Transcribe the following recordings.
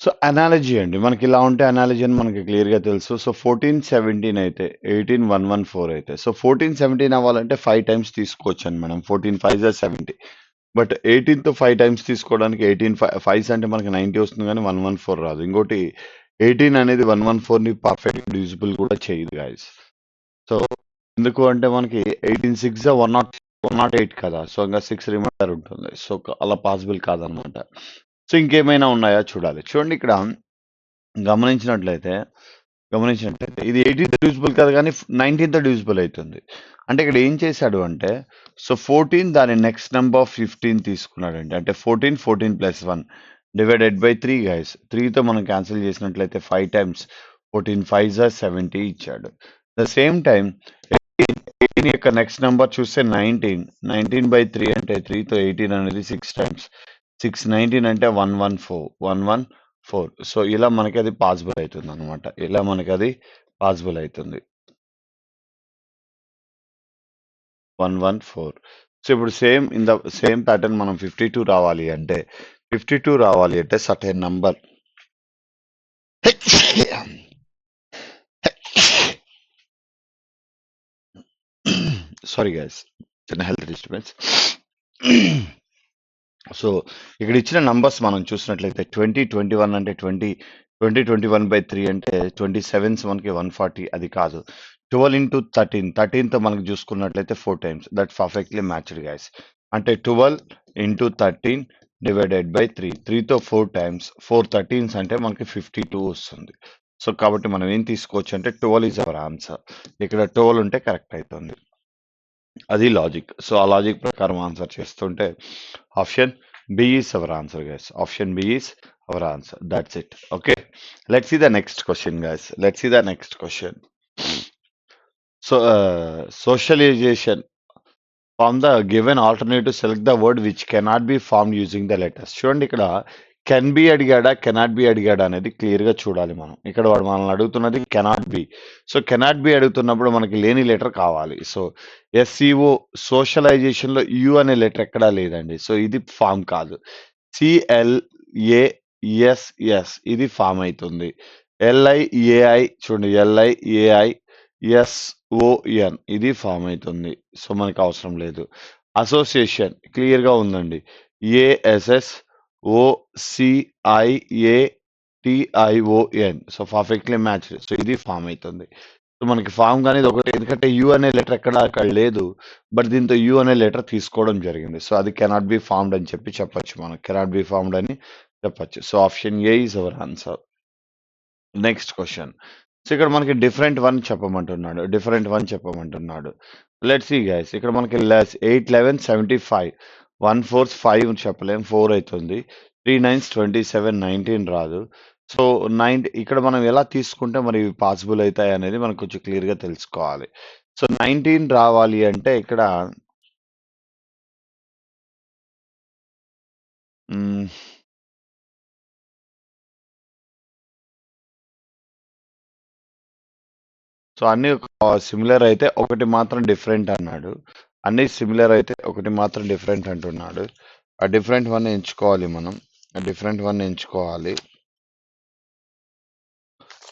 So analogy అండి. మనకి ఇలా ఉంటే అనాలజీ అని మనకి క్లియర్‌గా తెలుసు. సో 14, 17 అయితే 18, 114 అయితే. సో 14, 17 అవ్వాలంటే 5 టైమ్స్ తీసుకోవచ్చండి మనం. 14 5 జా 70. బట్ 18తో 5 టైమ్స్ తీసుకోవడానికి 18 5s అంటే మనకి 90 వస్తుంది గానీ 114 రాదు. ఇంకోటి 18 అనేది 114ని పర్ఫెక్ట్‌గా డివిజిబుల్ కూడా చేయదు గైస్. సో ఎందుకు అంటే మనకి 18 6 జా 108 కదా! సో ఇంగా 6 రిమైండర్ ఉంటుంది. సో అలా పాసిబుల్ కాదనమాట. సో ఇంకేమైనా ఉన్నాయా చూడాలి. చూడండి ఇక్కడ గమనించినట్లయితే గమనించినట్లయితే ఇది 18థ్ డివిజిబుల్ కాదు కానీ 19థ్ డివిజిబుల్ అవుతుంది. అంటే ఇక్కడ ఏం చేశాడు అంటే సో 14 దాని నెక్స్ట్ నెంబర్ 15 తీసుకున్నాడండి. అంటే 14 14 ప్లస్ 1 డివైడెడ్ బై 3 గైస్. 3తో మనం క్యాన్సిల్ చేసినట్లయితే 5 టైమ్స్ 14 5 జా 70 ఇచ్చాడు. ద సేమ్ టైం 18 యొక్క నెక్స్ట్ నెంబర్ చూస్తే 19 19 బై 3 అంటే 3తో 18 అనేది 6 టైమ్స్ 6 19 అంటే 114 సో ఇలా మనకి అది పాసిబుల్ అవుతుంది అనమాట. ఇలా మనకి అది పాసిబుల్ అవుతుంది 114. సో ఇప్పుడు same in the same pattern మనం 52 రావాలి అంటే 52 రావాలి అంటే సర్టెన్ నంబర్ సారీ గైస్, చిన్న హెల్త్ డిస్టర్బెన్స్. సో ఇక్కడ ఇచ్చిన నంబర్స్ మనం చూసినట్లయితే 20 21 అంటే 20 20 21 బై 3 అంటే 27 మనకి 140 అది కాదు. 12 ఇంటూ 13 13తో మనకి చూసుకున్నట్లయితే 4 times that perfectly matched guys. అంటే 12 into 13 divided by 3 3తో 4 times 4 13s అంటే మనకి 52 వస్తుంది. సో కాబట్టి మనం ఏం తీసుకోవచ్చు అంటే 12 ఈజ్ అవర్ ఆన్సర్. ఇక్కడ 12 ఉంటే కరెక్ట్ అవుతుంది. అది లాజిక్. సో ఆ లాజిక్ ప్రకారం ఆన్సర్ చేస్తుంటే option B is our answer guys. Option B is our answer. That's it. Okay, let's see the next question guys. Let's see the next question. So socialization from the given alternative select the word which cannot be formed using the letters. చూడండి ఇక్కడ can be అడిగాడా cannot be అడిగాడా అనేది clear గా చూడాలి మనం. ఇక్కడ వాడు మనల్ని అడుగుతున్నది cannot be. So cannot be అడుగుతున్నప్పుడు మనకి లేని లెటర్ కావాలి. సో ఎస్సిఓ సోషలైజేషన్ లో యు అనే లెటర్ ఎక్కడా లేదండి. సో ఇది ఫామ్ కాదు. సిఎల్ఏఎస్ఎస్ ఇది ఫామ్ అవుతుంది. ఎల్ఐఏఐ చూడండి ఎల్ఐఏఐ ఎస్ఓఎన్ ఇది ఫామ్ అవుతుంది. సో మనకు అవసరం లేదు. అసోసియేషన్ క్లియర్ గా ఉందండి. ASS OCIATION so perfectly match. So ఇది ఫామ్ అవుతుంది. సో మనకి ఫామ్ కానీ ఇది ఒకటి, ఎందుకంటే యు అనే లెటర్ అక్కడ లేదు. బట్ దీంతో యు అనే లెటర్ తీసుకోవడం జరిగింది. సో అది కెనాట్ బి ఫార్మ్డ్ అని చెప్పొచ్చు. మనం కెనాట్ బి ఫార్మ్డ్ అని చెప్పొచ్చు. So option A is our answer. Next question. So ఇక్కడ మనకి డిఫరెంట్ వన్ చెప్పమంటున్నాడు. Let's see guys. ఇక్కడ మనకి 8 11 75 1 4 5 చెప్పలేం, 4 అవుతుంది. 3 9 27 19 రాదు. సో 9 ఇక్కడ మనం ఎలా తీసుకుంటే మరి పాసిబుల్ అవుతాయి అనేది మనం కొంచెం క్లియర్ గా తెలుసుకోవాలి. సో 19 రావాలి అంటే ఇక్కడ సో అన్ని సిమిలర్ అయితే ఒకటి మాత్రం డిఫరెంట్ అన్నాడు. అన్ని సిమిలర్ అయితే ఒకటి మాత్రం డిఫరెంట్ అంటున్నాడు. ఆ డిఫరెంట్ వన్ ఎంచుకోవాలి మనం. ఆ డిఫరెంట్ వన్ ఎంచుకోవాలి.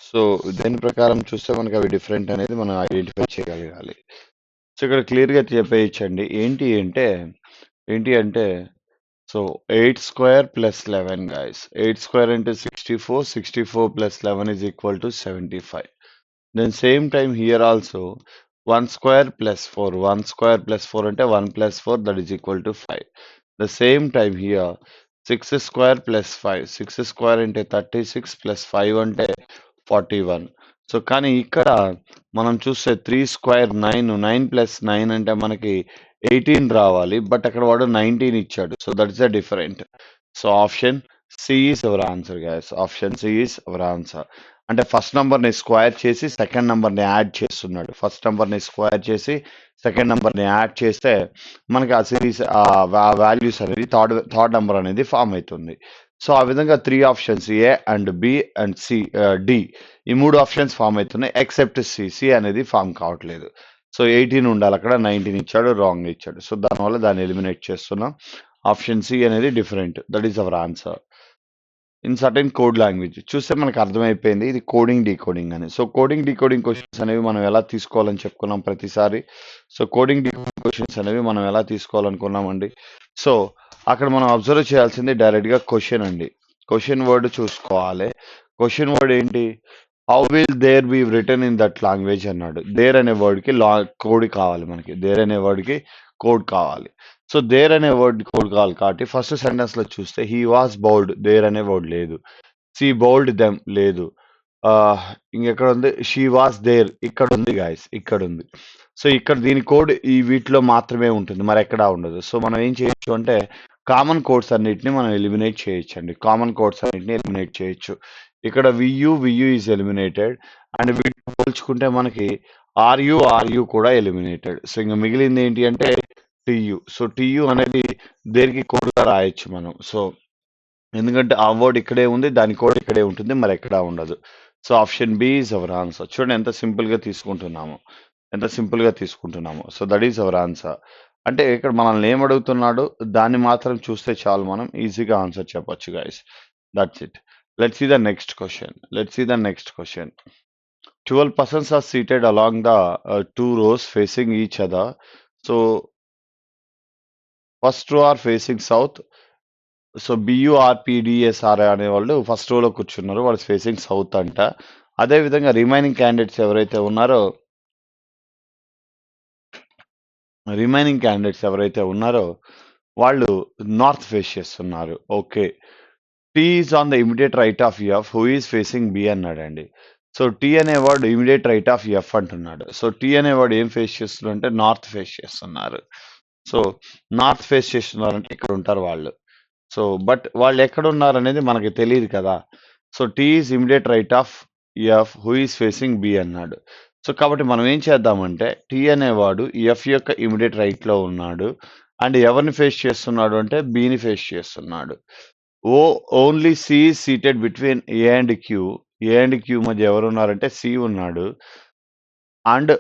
సో దీని ప్రకారం చూస్తే మనకి అవి డిఫరెంట్ అనేది మనం ఐడెంటిఫై చేయగలగాలి. సో ఇక్కడ క్లియర్గా చెప్పేయచ్చండి. ఏంటి అంటే so 8 square plus 11 guys. 8 square అంటే 64 64 plus 11 is equal to 75. Then same time here also 1 square plus 4. 1 square plus 4 అంటే 1 plus 4 that is equal to 5. The same time here 6 square plus 5. 6 square అంటే 36 plus 5 అంటే 41. So కానీ ఇక్కడ మనం చూస్తే 3 square 9 plus 9 అంటే మనకి 18 రావాలి. బట్ అక్కడ వాడు 19 ఇచ్చాడు. So that is the different. So option C is our answer guys. Option C is our answer. అంటే ఫస్ట్ నంబర్ని స్క్వేర్ చేసి సెకండ్ నంబర్ని యాడ్ చేస్తున్నాడు. ఫస్ట్ నంబర్ని స్క్వేర్ చేసి సెకండ్ నంబర్ని యాడ్ చేస్తే మనకి ఆ సిరీస్ వాల్యూస్ అనేది థర్డ్ నంబర్ అనేది ఫామ్ అవుతుంది. సో ఆ విధంగా 3 options A and B and C D ఈ 3 ఆప్షన్స్ ఫామ్ అవుతున్నాయి. ఎక్సెప్ట్ సి అనేది ఫామ్ కావట్లేదు. సో 18 ఉండాలి, అక్కడ 19 ఇచ్చాడు, రాంగ్ ఇచ్చాడు. సో దానివల్ల దాన్ని ఎలిమినేట్ చేస్తున్నాం. ఆప్షన్ సి అనేది different. That is our answer. In certain code language. చూస్తే మనకు అర్థమైపోయింది ఇది కోడింగ్, డీకోడింగ్ అని. సో కోడింగ్, డీకోడింగ్ క్వెషన్స్ అనేవి మనం ఎలా తీసుకోవాలని చెప్పుకున్నాం ప్రతిసారి. సో కోడింగ్, డీకోడింగ్ క్వెషన్స్ అనేవి మనం ఎలా తీసుకోవాలనుకున్నామండి. సో అక్కడ మనం అబ్జర్వ్ చేయాల్సింది డైరెక్ట్గా క్వశ్చన్ అండి. క్వశ్చన్ వర్డ్ చూసుకోవాలి. క్వశ్చన్ వర్డ్ ఏంటి? How will there be return in that language అన్నాడు. దేర్ అనే వర్డ్కి కోడ్ కావాలి మనకి. దేర్ అనే వర్డ్కి కోడ్ కావాలి. సో దేర్ అనే వర్డ్ కోడ్ కావాలి కాబట్టి ఫస్ట్ సెంటెన్స్ లో చూస్తే హీ వాస్ బౌల్డ్, దేర్ అనే వర్డ్ లేదు. షీ బౌల్డ్ దెమ్ లేదు. ఇంకెక్కడ ఉంది? షీ వాస్ దేర్, ఇక్కడ ఉంది గాయస్, ఇక్కడ ఉంది. సో ఇక్కడ దీని కోడ్ ఈ వీటిలో మాత్రమే ఉంటుంది, మరి ఎక్కడా ఉండదు. సో మనం ఏం చేయొచ్చు అంటే కామన్ కోడ్స్ అన్నిటిని మనం ఎలిమినేట్ చేయొచ్చు అండి. కామన్ కోడ్స్ అన్నిటిని ఎలిమినేట్ చేయొచ్చు. ఇక్కడ వియు ఈజ్ ఎలిమినేటెడ్ అండ్ వీటిని పోల్చుకుంటే మనకి ఆర్యు కూడా ఎలిమినేటెడ్. సో ఇంకా మిగిలింది ఏంటి అంటే టియు. సో టియు అనేది దేనికి కోడ్గా రాయొచ్చు మనం. సో ఎందుకంటే ఆ వర్డ్ ఇక్కడే ఉంది, దాని కోడ్ ఇక్కడే ఉంటుంది, మరి ఎక్కడా ఉండదు. So option B is our answer. చూడండి ఎంత సింపుల్గా తీసుకుంటున్నాము, ఎంత సింపుల్గా తీసుకుంటున్నాము. So that is our answer. అంటే ఇక్కడ మనల్ని ఏం అడుగుతున్నాడు దాన్ని మాత్రం చూస్తే చాలు, మనం ఈజీగా ఆన్సర్ చెప్పొచ్చు guys. That's it. Let's see the next question. Let's see the next question. 12 persons are seated along the two rows facing each other. So first row are facing south. So BURPDSR అనే వాళ్ళు first రోలో కూర్చున్నారు, వాళ్ళు facing south అంట. అదే విధంగా remaining candidates ఎవరైతే ఉన్నారో వాళ్ళు నార్త్ ఫేస్ చేస్తున్నారు. Okay. T is on the immediate right of F who is facing B అన్నాడండి. సో టీ అనేవాడు ఇమిడియట్ రైట్ ఆఫ్ ఎఫ్ అంటున్నాడు. సో టీ అనేవాడు ఏం ఫేస్ చేస్తున్నారు అంటే నార్త్ ఫేస్ చేస్తున్నారు. సో నార్త్ ఫేస్ చేస్తున్నారంటే ఇక్కడ ఉంటారు వాళ్ళు. సో బట్ వాళ్ళు ఎక్కడ ఉన్నారు అనేది మనకి తెలియదు కదా. So T is immediate right of F who is facing B అన్నాడు. సో కాబట్టి మనం ఏం చేద్దామంటే టీ అనేవాడు ఎఫ్ యొక్క ఇమిడియట్ రైట్లో ఉన్నాడు అండ్ ఎవరిని ఫేస్ చేస్తున్నాడు అంటే బిని ఫేస్ చేస్తున్నాడు. Only C is seated between A and Q. A and Q మధ్య ఎవరు ఉన్నారంటే సి ఉన్నాడు and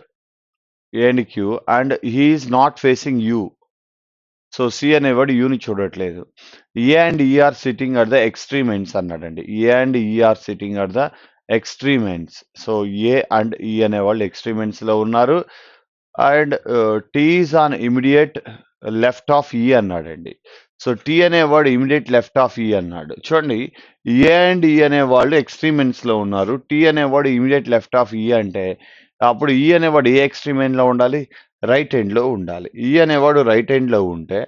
A and Q and he is not facing U. So C అనేవాడు యూని చూడట్లేదు. A and E are sitting at the extreme ends అన్నాడండి. A and E are sitting at the extreme ends. So A and E అనేవాళ్ళు extreme ends లో ఉన్నారు and T is on immediate left of ఈ అన్నాడండి. So T అనేవాడు immediate left of ఈ అన్నాడు. చూడండి, ఏ అండ్ ఈ అనేవాళ్ళు ఎక్స్ట్రీమ్ ఎండ్స్ లో ఉన్నారు, టీ అనేవాడు ఇమిడియట్ లెఫ్ట్ ఆఫ్ ఈ అంటే అప్పుడు ఈ అనేవాడు ఏ ఎక్స్ట్రీమ్ ఎండ్ లో ఉండాలి? రైట్ ఎండ్ లో ఉండాలి. ఈ అనేవాడు రైట్ ఎండ్ లో ఉంటే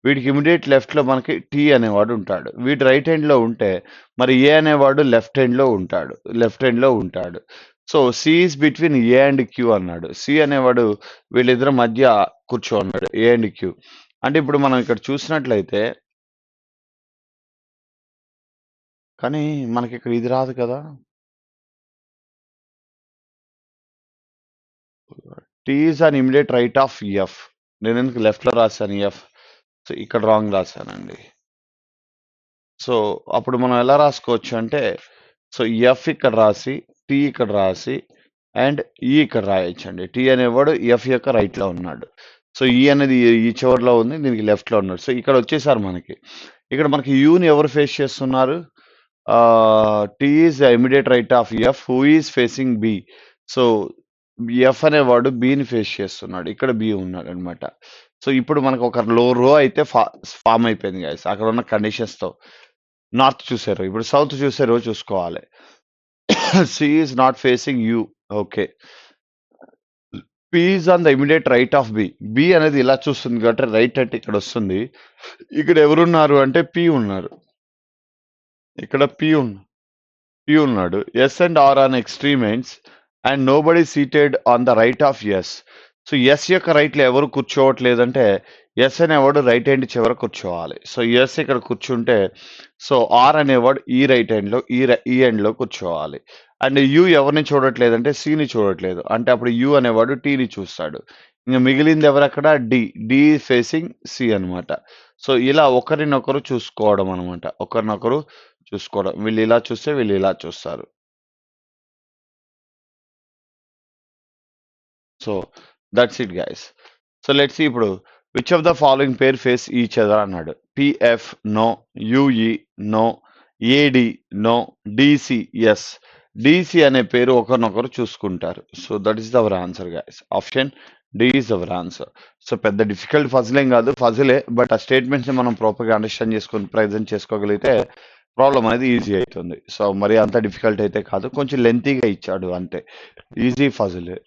వీడికి ఇమిడియట్ లెఫ్ట్ లో మనకి టీ అనేవాడు ఉంటాడు. వీడు రైట్ హ్యాండ్ లో ఉంటే మరి ఏ అనేవాడు లెఫ్ట్ హ్యాండ్ లో ఉంటాడు. So C is between A and Q అన్నాడు. సి అనేవాడు వీళ్ళిద్దరి మధ్య కూర్చోన్నాడు, ఏ అండ్ క్యూ. అంటే ఇప్పుడు మనం ఇక్కడ చూసినట్లయితే కానీ మనకి ఇక్కడ ఇది రాదు కదా. T is on immediate right of F. నేను ఎందుకు లెఫ్ట్ లో రాశాను ఎఫ్? సో ఇక్కడ రాంగ్ రాశానండి. సో అప్పుడు మనం ఎలా రాసుకోవచ్చు అంటే సో ఎఫ్ ఇక్కడ రాసి టీ ఇక్కడ రాసి అండ్ ఈ ఇక్కడ రాయొచ్చండి. టీ అనేవాడు ఎఫ్ యొక్క రైట్ లో ఉన్నాడు. సో ఈ అనేది ఈ చివరిలో ఉంది, దీనికి లెఫ్ట్ లో ఉన్నాడు. సో ఇక్కడ వచ్చేసారు మనకి. ఇక్కడ మనకి యూని ఎవరు ఫేస్ చేస్తున్నారు? T is immediate right of F who is facing B. So F అనేవాడు బిని ఫేస్ చేస్తున్నాడు, ఇక్కడ బి ఉన్నాడు అనమాట. సో ఇప్పుడు మనకు ఒక రో అయితే ఫామ్ అయిపోయింది గైస్ అక్కడ ఉన్న కండిషన్స్ తో. నార్త్ చూసారు, ఇప్పుడు సౌత్ చూసారు, చూసుకోవాలి. C is not facing U. Okay. P is on the immediate right of B. B అనేది ఇలా చూస్తుంది కాబట్టి రైట్ అంటే ఇక్కడ వస్తుంది. ఇక్కడ ఎవరున్నారు అంటే పి ఉన్నారు, ఇక్కడ పి ఉన్నాడు. S and R on extreme ends and nobody seated on the right of S. So S యొక్క రైట్ లో ఎవరు కూర్చోవట్లేదంటే ఎస్ అనేవాడు రైట్ హ్యాండ్ చివర కూర్చోవాలి. సో ఎస్ ఇక్కడ కూర్చుంటే సో ఆర్ అనేవాడు ఈ రైట్ హ్యాండ్ లో ఈ ఎండ్ లో కూర్చోవాలి. అండ్ యు ఎవరిని చూడట్లేదంటే సిని చూడట్లేదు, అంటే అప్పుడు యు అనేవాడు టీని చూస్తాడు. ఇంకా మిగిలింది ఎవరక్కడ? డి ఫేసింగ్ సి అనమాట. సో ఇలా ఒకరినొకరు చూసుకోవడం అనమాట, ఒకరినొకరు చూసుకోవడం. వీళ్ళు ఇలా చూస్తే వీళ్ళు ఇలా చూస్తారు. So that's it guys. So let's see ఇప్పుడు which of the following pair face each other అన్నాడు. PF no, UE no, AD no, DC yes. DC అనే పేరు ఒకరినొకరు చూసుకుంటారు. So that is our answer guys. Option D is our answer. So పెద్ద difficult puzzle ఏం కాదు, ఫజిలే. But ఆ statements ని మనం ప్రాపర్గా అండర్స్టాండ్ చేసుకొని ప్రజెంట్ చేసుకోగలిగితే ప్రాబ్లం అనేది ఈజీ అవుతుంది. సో మరి అంత డిఫికల్ట్ అయితే కాదు, కొంచెం లెంతీగా ఇచ్చాడు అంతే. ఈజీ ఫజిలే.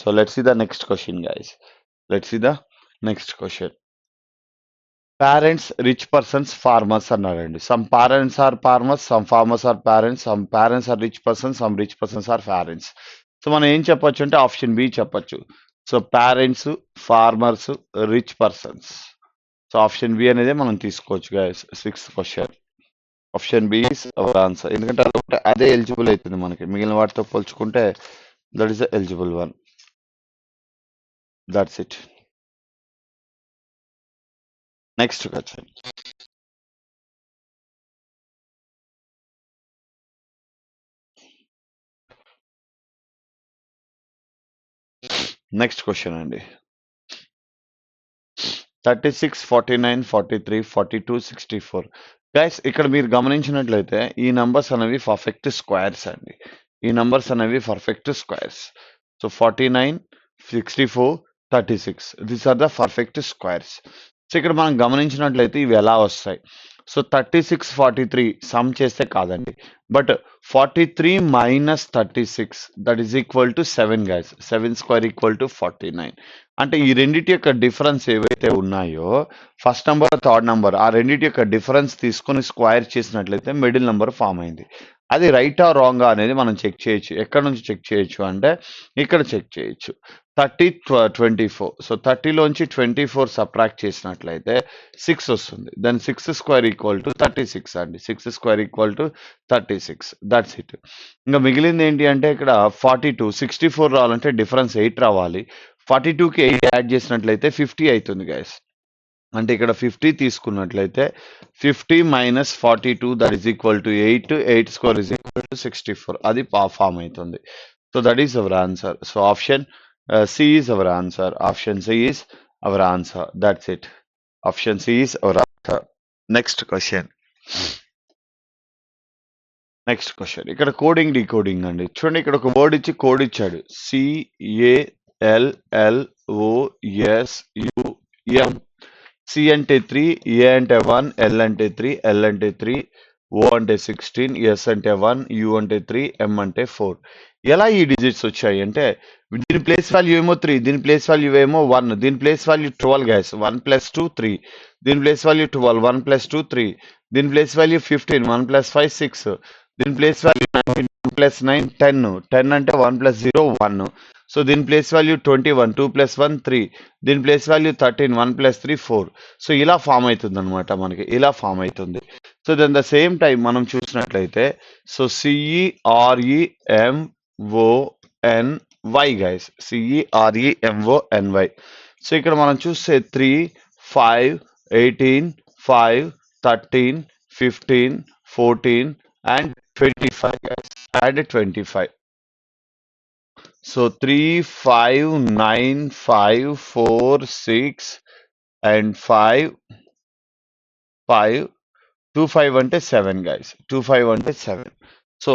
So let's see the next question guys. Let's see the next question. Parents rich persons farmers అన్నారండి. Some parents are farmers, some farmers are parents, some parents are rich persons, some rich persons are parents. So మనం ఏం చెప్పొచ్చు అంటే option B చెప్పొచ్చు. So parents, farmers, rich persons. So option B అనేది మనం తీసుకోవచ్చు guys. Sixth question. Option B is our answer. ఎందుకంటే అదే ఎలిజిబుల్ అవుతుంది మనకి, మిగిలిన వాటితో పోల్చుకుంటే that is the eligible one. That's it. Next question. Next question అండి. 36, 49, 43, 42, 64. గైస్ ఇక్కడ మీరు గమనించినట్లయితే ఈ నంబర్స్ అనేవి పర్ఫెక్ట్ స్క్వేర్స్ అండి. ఈ నంబర్స్ అనేవి perfect squares. So 49, 64, 36 these are the perfect squares. So ఇక్కడ మనం గమనించినట్లయితే ఇవి ఎలా వస్తాయి. సో 36, 43 సమ్ చేస్తే కాదండి, but 43 minus 36 that is equal to 7 guys. 7 square equal to 49. అంటే ఈ రెండింటి యొక్క డిఫరెన్స్ ఏవైతే ఉన్నాయో, ఫస్ట్ నంబర్ థర్డ్ నంబర్, ఆ రెండింటి యొక్క డిఫరెన్స్ తీసుకొని స్క్వేర్ చేసినట్లయితే మిడిల్ నంబర్ ఫామ్ అయింది. అది రైటా రాంగా అనేది మనం చెక్ చేయొచ్చు. ఎక్కడ నుంచి చెక్ చేయొచ్చు అంటే ఇక్కడ చెక్ చేయొచ్చు. 30, 24. సో 30లోంచి 24 సబ్ట్రాక్ట్ చేసినట్లయితే 6 వస్తుంది. దెన్ 6 స్క్వేర్ ఈక్వల్ టు 36 అండి. 6 square equal to 36. That's it. ఇంకా మిగిలింది ఏంటి అంటే ఇక్కడ 42, 64 రావాలంటే డిఫరెన్స్ 8 రావాలి. 42కి 8 యాడ్ చేసినట్లయితే 50 అవుతుంది గైస్. అంటే ఇక్కడ 50 తీసుకున్నట్లయితే 50 minus 42 that is equal to 8. 8 square is equal to 64. అది ఫామ్ అవుతుంది. So that is our answer. So option C is our answer. Option C is our answer. That's it. Option C is our answer. Next question. Next question. ఇక్కడ coding decoding అండి. చూడండి ఇక్కడ ఒక word ఇచ్చి code ఇచ్చాడు. CALLOSUM. C అంటే 3, ఏ అంటే 1, L అంటే 3, ఎల్ అంటే 3, ఓ అంటే 16, ఎస్ అంటే 1, యు అంటే 3, ఎం అంటే 4. ఎలా ఈ డిజిట్స్ వచ్చాయి అంటే దీని ప్లేస్ వాల్యూ ఏమో 3, దీని ప్లేస్ వాల్యూ ఏమో 1, దీని ప్లేస్ వాల్యూ 12 గైస్. 1 + 2 3, దీని ప్లేస్ వాల్యూ 12, 1 + 2 3, దీని ప్లేస్ వాల్యూ 15, 1 + 5 6, దీని ప్లేస్ వాల్యూ 19, 1 + 9 10, 10 అంటే 1 + 0 1. సో దీని ప్లేస్ వాల్యూ 21, 2 + 1 3, దీని ప్లేస్ వాల్యూ 13, 1 + 3 4. సో ఇలా ఫామ్ అవుతుంది అనమాట, మనకి ఇలా ఫామ్ అవుతుంది. So then the same time మనం చూసినట్లయితే so CEREMONY guys. CEREMONY. So ఇక్కడ మనం చూస్తే 3, 5, 18, 5, 13, 15, 14 and 25 guys. Add 25. So 3, 5, 9, 5, 4, 6 and 5, 5, 2, 5 అంటే 7 గైస్. 2, 5 అంటే 7. సో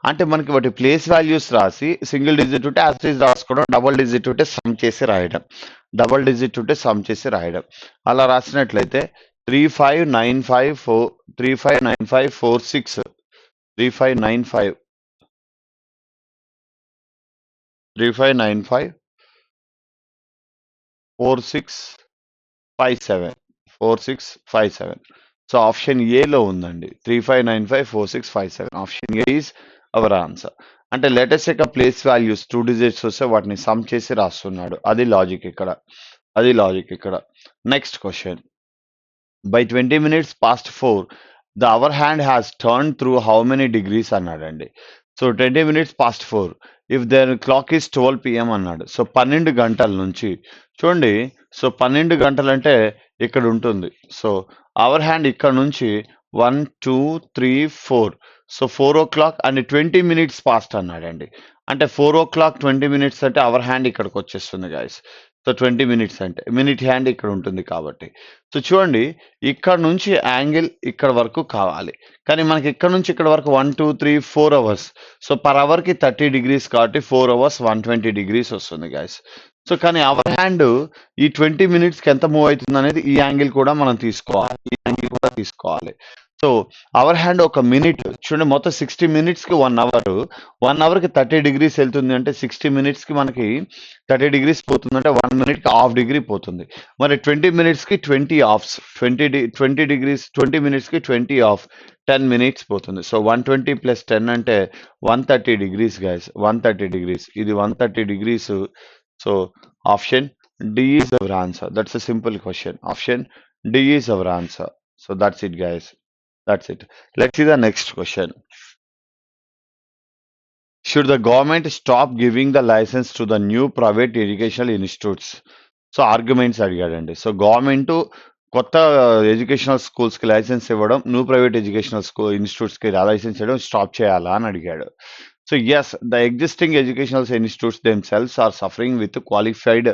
అంటే మనకి వాటి ప్లేస్ వాల్యూస్ రాసి సింగిల్ డిజిట్ ఉంటే యాస్టీస్ రాసుకోవడం, డబుల్ డిజిట్ ఉంటే సమ్ చేసి రాయడం, డబుల్ డిజిట్ ఉంటే సమ్ చేసి రాయడం. అలా రాసినట్లయితే 3595 359546 3595 3595 4657 4657. సో ఆప్షన్ ఏలో ఉందండి 35954657. Option A is our answer. అంటే లేటెస్ట్ యొక్క ప్లేస్ వాల్యూస్ 2 డిజిట్స్ వస్తే వాటిని సమ్ చేసి రాస్తున్నాడు. అది లాజిక్ ఇక్కడ, అది లాజిక్ ఇక్కడ. Next question. By 20 minutes past 4 the hour hand has turned through how many degrees అన్నాడండి. So 20 minutes past 4 if the clock is 12 PM అన్నాడు. సో 12 గంటల నుంచి చూడండి. సో 12 గంటలు అంటే ఇక్కడ ఉంటుంది. సో అవర్ హ్యాండ్ ఇక్కడ నుంచి 1 2 3 4. So 4 o'clock and 20 minutes past అన్నాడండి. అంటే 4 o'clock 20 minutes అంటే అవర్ హ్యాండ్ ఇక్కడికి వచ్చేస్తుంది గైస్. సో 20 మినిట్స్ అంటే మినిట్ హ్యాండ్ ఇక్కడ ఉంటుంది కాబట్టి. సో చూడండి, ఇక్కడ నుంచి యాంగిల్ ఇక్కడ వరకు కావాలి. కానీ మనకి ఇక్కడ నుంచి ఇక్కడ వరకు 1, 2, 3, 4 అవర్స్. సో పర్ అవర్కి 30 డిగ్రీస్ కాబట్టి 4 అవర్స్ 120 డిగ్రీస్ వస్తుంది గైస్. సో కానీ అవర్ హ్యాండ్ ఈ 20 మినిట్స్కి ఎంత మూవ్ అవుతుంది అనేది ఈ యాంగిల్ కూడా మనం తీసుకోవాలి, ఈ యాంగిల్ కూడా తీసుకోవాలి. సో అవర్ హ్యాండ్ ఒక మినిట్ చూడండి, మొత్తం 60 మినిట్స్కి 1 అవర్, 1 అవర్కి 30 డిగ్రీస్ వెళ్తుంది అంటే 60 మినిట్స్కి మనకి 30 డిగ్రీస్ పోతుంది అంటే 1 మినిట్కి హాఫ్ డిగ్రీ పోతుంది. మరి 20 మినిట్స్కి 20 ఆఫ్స్, 20 డిగ్రీస్ 20 మినిట్స్కి 20 ఆఫ్, 10 మినిట్స్ పోతుంది. సో 120 ప్లస్ 10 అంటే 130 డిగ్రీస్ గైస్, 130 డిగ్రీస్, ఇది 130 degrees. So option D is our answer. That's a simple question. Option D is our answer. So that's it guys. That's it. Let's see the next question. Should the government stop giving the license to the new private educational institutes? So arguments అడిగాడండి. So government కొత్త educational స్కూల్స్కి licence ఇవ్వడం, new private educational ఇన్స్టిట్యూట్స్కి licence ఇవ్వడం stop చేయాలా అని అడిగాడు. So yes, the existing educational institutes themselves are suffering with qualified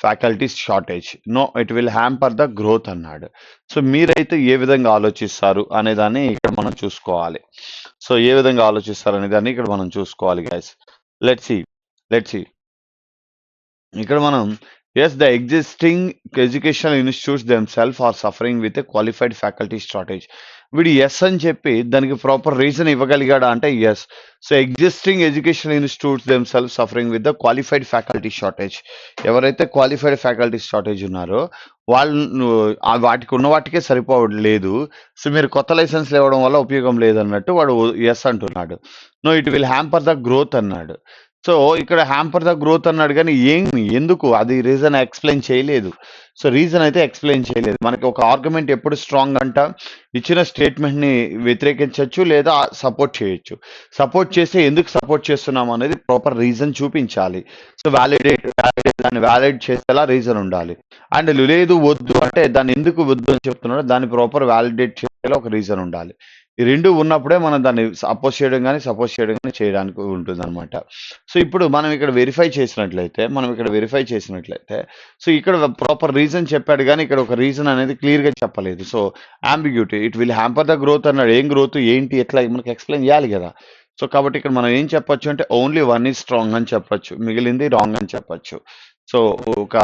faculties shortage. No, it will hamper the growth అన్నాడు. సో మీరైతే ఏ విధంగా ఆలోచిస్తారు అనేదాన్ని ఇక్కడ మనం చూసుకోవాలి. సో ఏ విధంగా ఆలోచిస్తారు అనేదాన్ని ఇక్కడ మనం చూసుకోవాలి గైస్. లెట్స్ సి ఇక్కడ మనం yes, the existing educational institutes themselves are suffering with a qualified faculty shortage. వీడు ఎస్ అని చెప్పి దానికి ప్రాపర్ రీజన్ ఇవ్వగలిగాడా అంటే yes. So existing educational institutes themselves suffering with the qualified faculty shortage. ఎవరైతే qualified faculty shortage ఉన్నారో వాళ్ళు వాటికి ఉన్న వాటికే సరిపోవట్లేదు. సో మీరు కొత్త లైసెన్స్లు ఇవ్వడం వల్ల ఉపయోగం లేదన్నట్టు వాడు ఎస్ అంటున్నాడు. No, it will hamper the growth అన్నాడు. సో ఇక్కడ హ్యాంపర్ ద గ్రోత్ అన్నాడు కానీ ఎందుకు అది రీజన్ ఎక్స్ప్లెయిన్ చేయలేదు. సో రీజన్ అయితే ఎక్స్ప్లెయిన్ చేయలేదు. మనకి ఒక ఆర్గ్యుమెంట్ ఎప్పుడు స్ట్రాంగ్ అంట, ఇచ్చిన స్టేట్మెంట్ని వ్యతిరేకించవచ్చు లేదా సపోర్ట్ చేయొచ్చు. సపోర్ట్ చేస్తే ఎందుకు సపోర్ట్ చేస్తున్నాం అనేది ప్రాపర్ రీజన్ చూపించాలి. సో దాన్ని వ్యాలిడేట్ చేసేలా రీజన్ ఉండాలి. అండ్ లేదు వద్దు అంటే దాన్ని ఎందుకు వద్దు అని చెప్తున్నాడో దాన్ని ప్రాపర్ వ్యాలిడేట్ చేసేలా ఒక రీజన్ ఉండాలి. ఈ రెండు ఉన్నప్పుడే మనం దాన్ని సపోజ్ చేయడం కానీ చేయడానికి ఉంటుంది అనమాట. సో ఇప్పుడు మనం ఇక్కడ వెరిఫై చేసినట్లయితే సో ఇక్కడ ప్రాపర్ రీజన్ చెప్పాడు కానీ ఇక్కడ ఒక రీజన్ అనేది క్లియర్గా చెప్పలేదు. So ambiguity, it will hamper the growth అన్నాడు. ఏం గ్రోత్ ఏంటి ఎట్లా మనకి ఎక్స్ప్లెయిన్ చేయాలి కదా. సో కాబట్టి ఇక్కడ మనం ఏం చెప్పొచ్చు అంటే ఓన్లీ వన్ ఈజ్ స్ట్రాంగ్ అని చెప్పొచ్చు, మిగిలింది రాంగ్ అని చెప్పొచ్చు. సో ఒక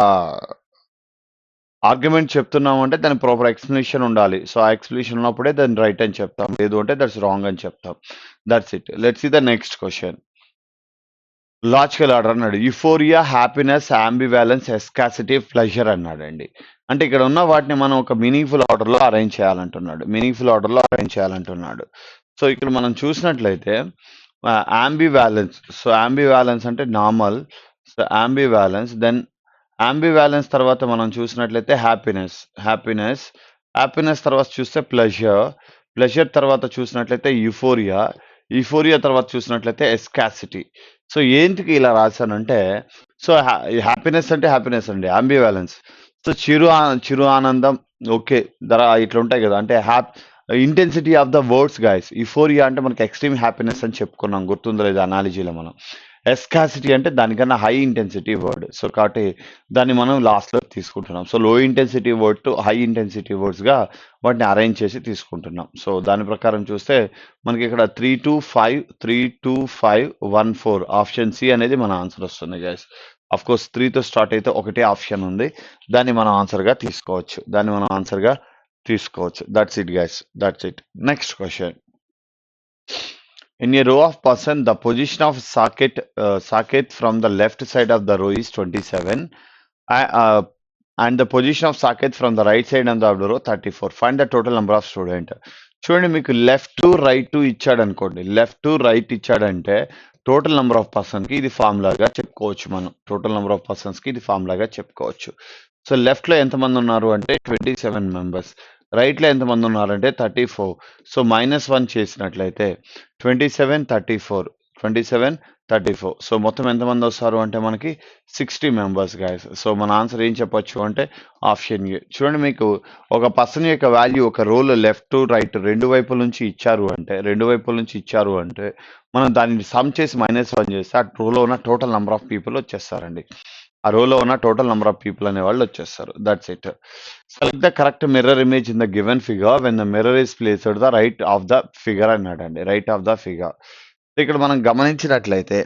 ఆర్గ్యుమెంట్ చెప్తున్నాం అంటే దాని ప్రాపర్ ఎక్స్ప్లెనేషన్ ఉండాలి. సో ఆ ఎక్స్ప్లెనేషన్ ఉన్నప్పుడే దాన్ని రైట్ అని చెప్తాం, లేదు అంటే దట్స్ రాంగ్ అని చెప్తాం. That's it. Let's see the next question. Logical order అన్నాడు. Euphoria, happiness, ambivalence, ecstasy, pleasure అన్నాడండి. అంటే ఇక్కడ ఉన్న వాటిని మనం ఒక మీనింగ్ఫుల్ ఆర్డర్లో అరేంజ్ చేయాలంటున్నాడు. సో ఇక్కడ మనం చూసినట్లయితే అంబివాలెన్స్. సో అంబివాలెన్స్ అంటే నార్మల్. సో అంబివాలెన్స్ తర్వాత మనం చూసినట్లయితే హ్యాపీనెస్ తర్వాత చూస్తే ప్లెజర్ తర్వాత చూసినట్లయితే యుఫోరియా తర్వాత చూసినట్లయితే ఎస్కాసిటీ. సో ఏంటికి ఇలా రాశానంటే, సో హ్యాపీనెస్ అండి అంబివాలెన్స్. సో చిరు ఆనందం, ఓకే ఇట్లా ఉంటాయి కదా. అంటే intensity of the words guys. Euphoria అంటే మనకి ఎక్స్ట్రీమ్ హ్యాపీనెస్ అని చెప్పుకున్నాం, గుర్తుందో లేదా అనాలజీలో మనం. ఎస్కాసిటీ అంటే దానికన్నా హై ఇంటెన్సిటీ వర్డ్. సో కాబట్టి దాన్ని మనం లాస్ట్లో తీసుకుంటున్నాం. So low intensity word to high intensity వర్డ్స్గా వాటిని అరేంజ్ చేసి తీసుకుంటున్నాం. సో దాని ప్రకారం చూస్తే మనకి ఇక్కడ 32514 ఆప్షన్ సి అనేది మన ఆన్సర్ వస్తుంది గైస్. అఫ్ కోర్స్ 3తో స్టార్ట్ అయితే ఒకటే ఆప్షన్ ఉంది, దాన్ని మనం ఆన్సర్గా తీసుకోవచ్చు. That's it guys, that's it. Next question. In a row of person, the position of Saket from the left side of the row is 27, and the position of Saket from the right side of the row 34. Find the total number of student. చూడండి, మీకు left to right ఇచ్చాడు అనుకోండి, left to right ఇచ్చాడంటే total number of పర్సన్కి ఇది ఫార్ములాగా చెప్పుకోవచ్చు మనం. So లెఫ్ట్లో ఎంతమంది ఉన్నారు అంటే 27 మెంబర్స్, రైట్లో ఎంతమంది ఉన్నారంటే 34. సో -1 చేసినట్లయితే 27, 34. సో మొత్తం ఎంతమంది వస్తారు అంటే మనకి 60 మెంబర్స్ గైస్. సో మన ఆన్సర్ ఏం చెప్పొచ్చు అంటే ఆప్షన్ ఏ. చూడండి, మీకు ఒక పర్సన్ యొక్క వాల్యూ ఒక రోలో లెఫ్ట్ టు రైట్ రెండు వైపుల నుంచి ఇచ్చారు అంటే మనం దాన్ని సమ్ చేసి -1 చేస్తే ఆ రోలో ఉన్న టోటల్ నెంబర్ ఆఫ్ పీపుల్ వచ్చేస్తారండి. ఆ రోలో ఉన్న టోటల్ నెంబర్ ఆఫ్ పీపుల్ అనే వాళ్ళు వచ్చేస్తారు. That's it. Select the correct mirror image in the given figure when the mirror is placed the right of the figure అన్నాడండి. Right of the figure. ఇక్కడ మనం గమనించినట్లయితే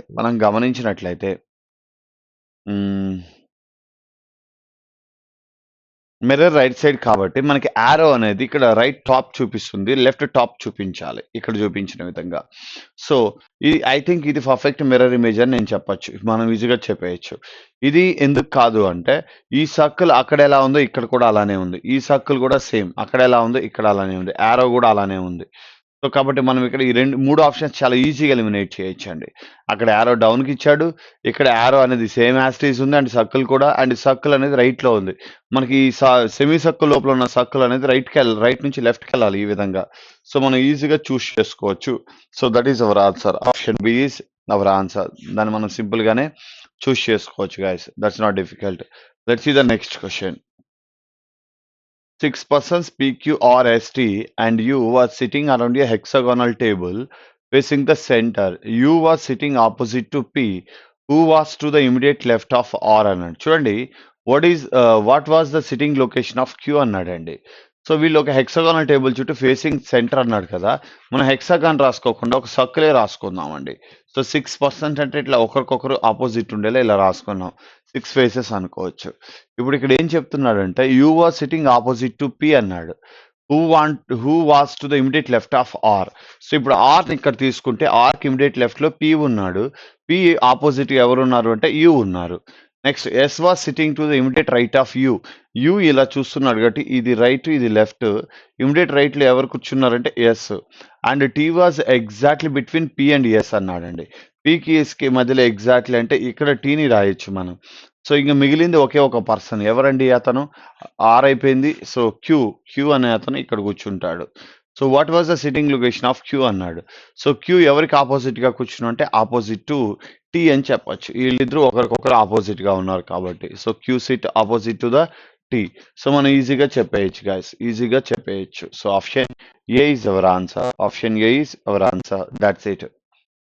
మిర్రర్ రైట్ సైడ్ కాబట్టి మనకి arrow అనేది ఇక్కడ రైట్ టాప్ చూపిస్తుంది, left top చూపించాలి ఇక్కడ చూపించిన విధంగా. సో ఐ థింక్ ఇది పర్ఫెక్ట్ మిర్రర్ ఇమేజ్ అని నేను చెప్పొచ్చు, మనం ఈజీగా చెప్పేయచ్చు. ఇది ఎందుకు కాదు అంటే ఈ సర్కిల్ అక్కడ ఎలా ఉందో ఇక్కడ కూడా అలానే ఉంది, ఈ సర్కిల్ కూడా సేమ్ అక్కడ ఎలా ఉందో ఇక్కడ అలానే ఉంది, యారో కూడా అలానే ఉంది. సో కాబట్టి మనం ఇక్కడ ఈ మూడు ఆప్షన్స్ చాలా ఈజీగా ఎలిమినేట్ చేయొచ్చండి. అక్కడ యారో డౌన్కి ఇచ్చాడు, ఇక్కడ యారో అనేది సేమ్ యాస్టీస్ ఉంది, అండ్ సర్కిల్ కూడా, అండ్ సర్కిల్ అనేది రైట్లో ఉంది. మనకి ఈ సెమీ సర్కిల్ లోపల ఉన్న సర్కిల్ అనేది రైట్ నుంచి లెఫ్ట్కి వెళ్ళాలి ఈ విధంగా. సో మనం ఈజీగా చూస్ చేసుకోవచ్చు. So that is our answer. Option B is our answer. దాన్ని మనం సింపుల్గానే చూస్ చేసుకోవచ్చు guys. That's not difficult. Let's see the next question. 6 persons P, Q, R, S, T and U was sitting around a hexagonal table facing the center. U was sitting opposite to P, who was to the immediate left of R అన్నాడు. చూడండి, what was the sitting location of Q అన్నాడండి. So వీళ్ళు ఒక హెక్సాగానల్ table చుట్టూ facing centre అన్నాడు కదా, మనం hexagon రాసుకోకుండా ఒక సర్కిలే రాసుకుందామండి. సో 6% అంటే ఇట్లా ఒకరికొకరు ఆపోజిట్ ఉండేలా ఇలా రాసుకున్నాం, 6 ఫేసెస్ అనుకోవచ్చు. ఇప్పుడు ఇక్కడ ఏం చెప్తున్నాడంటే U was sitting opposite to P అన్నాడు, who was to the immediate left of R. So ఇప్పుడు ఆర్ ఇక్కడ తీసుకుంటే ఆర్కి ఇమిడియట్ లెఫ్ట్ లో పి ఉన్నాడు, పి ఆపోజిట్ ఎవరు ఉన్నారు అంటే యూ ఉన్నారు. Next S was sitting to the immediate right of U, U ఇలా చూస్తున్నాడు కాబట్టి ఇది రైట్ ఇది లెఫ్ట్, ఇమిడియట్ రైట్ లో ఎవరు కూర్చున్నారంటే S. And T was exactly between P and S అన్నాడండి. పికి ఎస్కి మధ్యలో ఎగ్జాక్ట్లీ అంటే ఇక్కడ టీని రాయొచ్చు మనం. సో ఇంకా మిగిలింది ఒకే ఒక పర్సన్, ఎవరండి అతను? ఆర్ అయిపోయింది. సో క్యూ అనే అతను ఇక్కడ కూర్చుంటాడు. So what was the sitting location of Q అన్నాడు. సో క్యూ ఎవరికి ఆపోజిట్ గా కూర్చున్నా అంటే ఆపోజిట్ టు టీ అని చెప్పొచ్చు, వీళ్ళిద్దరూ ఒకరికొకరు ఆపోజిట్ గా ఉన్నారు కాబట్టి. So Q sit opposite to the T. So మనం ఈజీగా చెప్పేయచ్చు గాయస్, ఈజీగా చెప్పేయచ్చు. So option A is our answer. Option A is our answer. That's it.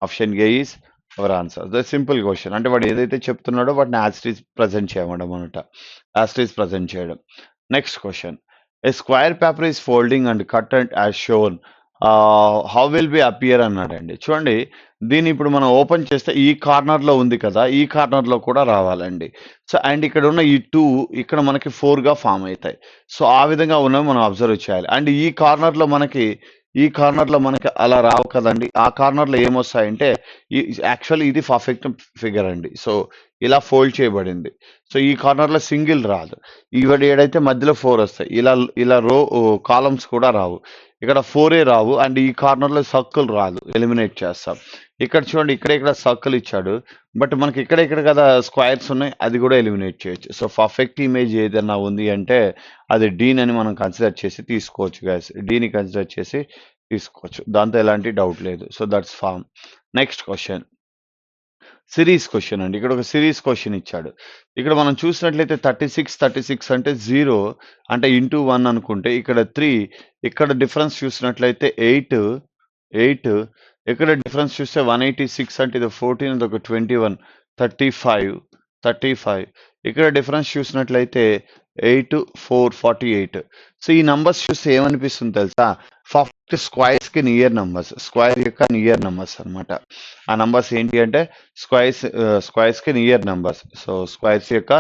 Option A is our answer. The simple question. అంటే వాడు ఏదైతే చెప్తున్నాడో వాటిని యాస్టీస్ ప్రజెంట్ చేయడం అనమాట, యాస్టీస్ ప్రజెంట్ చేయడం. Next question. A square paper is folding and cut and as shown, how will be appear అన్నాడండి. చూడండి, దీన్ని ఇప్పుడు మనం ఓపెన్ చేస్తే ఈ కార్నర్ లో ఉంది కదా, ఈ కార్నర్ లో కూడా రావాలండి. సో అండ్ ఇక్కడ ఉన్న ఈ 2 ఇక్కడ మనకి 4 గా ఫామ్ అవుతాయి. సో ఆ విధంగా ఉన్నవి మనం అబ్జర్వ్ చేయాలి. అండ్ ఈ కార్నర్ లో మనకి అలా రావు కదండి. ఆ కార్నర్ లో ఏమొస్తాయంటే యాక్చువల్లీ ఇది పర్ఫెక్ట్ ఫిగర్ అండి. సో ఇలా ఫోల్డ్ చేయబడింది. సో ఈ కార్నర్ లో సింగిల్ రాదు, ఇవి ఏడైతే మధ్యలో 4 వస్తాయి, ఇలా కాలమ్స్ కూడా రావు, ఇక్కడ 4 రావు. అండ్ ఈ కార్నర్ లో సర్కిల్ రాదు, ఎలిమినేట్ చేస్తాం. ఇక్కడ చూడండి, ఇక్కడ సర్కిల్ ఇచ్చాడు, బట్ మనకి ఇక్కడ కదా స్క్వేర్స్ ఉన్నాయి, అది కూడా ఎలిమినేట్ చేయొచ్చు. సో పర్ఫెక్ట్ ఇమేజ్ ఏదైనా ఉంది అంటే అది డీన్ అని మనం కన్సిడర్ చేసి తీసుకోవచ్చు గైస్, డీని కన్సిడర్ చేసి తీసుకోవచ్చు, దాంతో ఎలాంటి డౌట్ లేదు. So that's form. Next question, series question అండి. ఇక్కడ ఒక సిరీస్ క్వశ్చన్ ఇచ్చాడు. ఇక్కడ మనం చూసినట్లయితే 36 అంటే 0 అంటే ఇంటూ 1 అనుకుంటే, ఇక్కడ 3, ఇక్కడ డిఫరెన్స్ చూసినట్లయితే 8, ఇక్కడ డిఫరెన్స్ చూస్తే 186 అంటే ఇది 14, ఇది ఒక 21, 35. ఇక్కడ డిఫరెన్స్ చూసినట్లయితే 8, 4, 48. సో ఈ నంబర్స్ చూస్తే ఏమనిపిస్తుంది తెలుసా, పర్ఫెక్ట్ స్క్వేర్స్ కి నియర్ నంబర్స్, స్క్వేర్ యొక్క నియర్ నంబర్స్ అనమాట. ఆ నంబర్స్ ఏంటి అంటే స్క్వేర్స్ కి నియర్ నంబర్స్. సో స్క్వేర్స్ యొక్క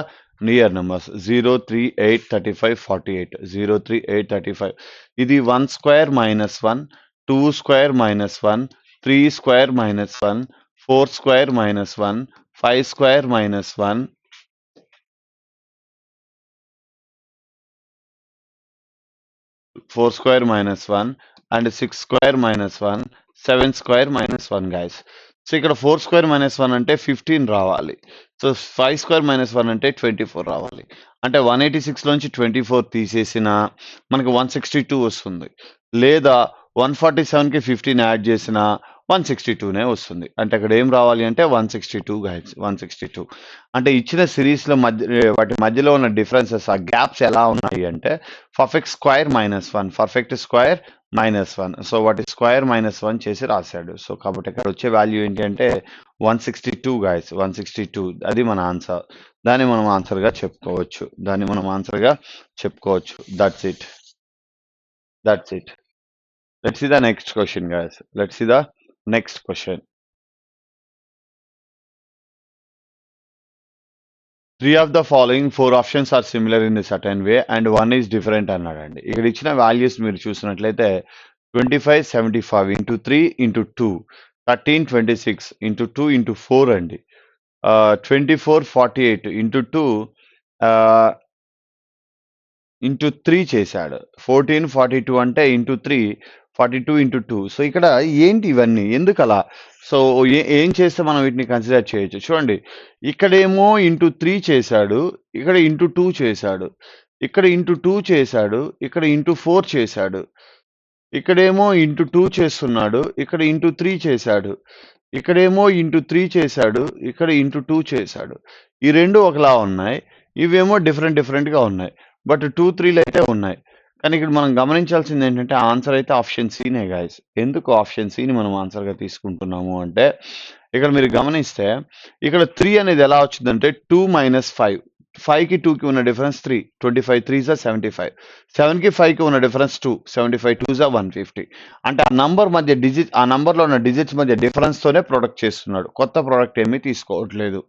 నియర్ నంబర్స్ 0, 3, 8, 35, 48. 0, 3, 8, 35. ఇది 1 square minus 1, 2 square minus 1, 3 square minus 1, 4 square minus 1, 5 square minus 1, 4 square minus 1 and 6 square minus 1, 7 square minus 1 guys. So ఇక్కడ 4 square minus 1 అంటే 15 రావాలి. సో 5 స్క్వేర్ మైనస్ 1 అంటే 24 రావాలి. అంటే 186 లోంచి 24 తీసేసిన మనకి 162 వస్తుంది, లేదా 147కి 15 యాడ్ చేసిన 162నే వస్తుంది. అంటే అక్కడ ఏం రావాలి అంటే 162 గైడ్స్, 162. అంటే ఇచ్చిన సిరీస్లో వాటి మధ్యలో ఉన్న డిఫరెన్సెస్, ఆ గ్యాప్స్ ఎలా ఉన్నాయి అంటే perfect square minus 1, perfect square -1. So వాటి స్క్వేర్ -1 చేసి రాశాడు. సో కాబట్టి ఇక్కడ వచ్చే వాల్యూ ఏంటి అంటే 162 గైస్, 162. అది మన ఆన్సర్. దాన్ని మనం ఆన్సర్గా చెప్పుకోవచ్చు. That's it. Let's see the next question, guys. Let's see the next question. 3 of the following 4 options are similar in a certain way and one is different అన్నాడండి. ఇక్కడ ఇచ్చిన వాల్యూస్ మీరు చూసినట్లయితే 25 75 ఇంటూ 3 ఇంటూ 2 13 26 ఇంటూ 2 ఇంటూ 4 అండి. 24 48 into 2 into 3 చేశాడు. 14 42 అంటే into 3 42 into 2. So ఇక్కడ ఏంటి ఇవన్నీ ఎందుకు అలా? సో ఏం చేస్తే మనం వీటిని కన్సిడర్ చేయొచ్చు చూడండి. ఇక్కడేమో ఇంటూ 3 చేశాడు, ఇక్కడ ఇంటూ 2 చేశాడు, ఇక్కడ ఇంటూ 2 చేశాడు, ఇక్కడ ఇంటూ 4 చేశాడు, ఇక్కడేమో ఇంటూ 2 చేస్తున్నాడు, ఇక్కడ ఇంటూ 3 చేశాడు, ఇక్కడేమో ఇంటూ 3 చేశాడు, ఇక్కడ ఇంటూ 2 చేశాడు. ఈ రెండు ఒకలా ఉన్నాయి, ఇవేమో డిఫరెంట్గా ఉన్నాయి. బట్ 2 3లు అయితే ఉన్నాయి. కానీ ఇక్కడ మనం గమనించాల్సింది ఏంటంటే ఆన్సర్ అయితే ఆప్షన్ సినే గాయస్. ఎందుకు ఆప్షన్ సిని మనం ఆన్సర్గా తీసుకుంటున్నాము అంటే ఇక్కడ మీరు గమనిస్తే ఇక్కడ 3 అనేది ఎలా వచ్చిందంటే 2 - 5. 5కి 2కి ఉన్న డిఫరెన్స్ 3. 25 3 75. 7కి 5కి ఉన్న డిఫరెన్స్ 2. 75 2 150. అంటే ఆ నంబర్ మధ్య ఆ నంబర్లో ఉన్న డిజిట్స్ మధ్య డిఫరెన్స్తోనే ప్రొడక్ట్ చేస్తున్నాడు. కొత్త ప్రోడక్ట్ ఏమీ తీసుకోవట్లేదు.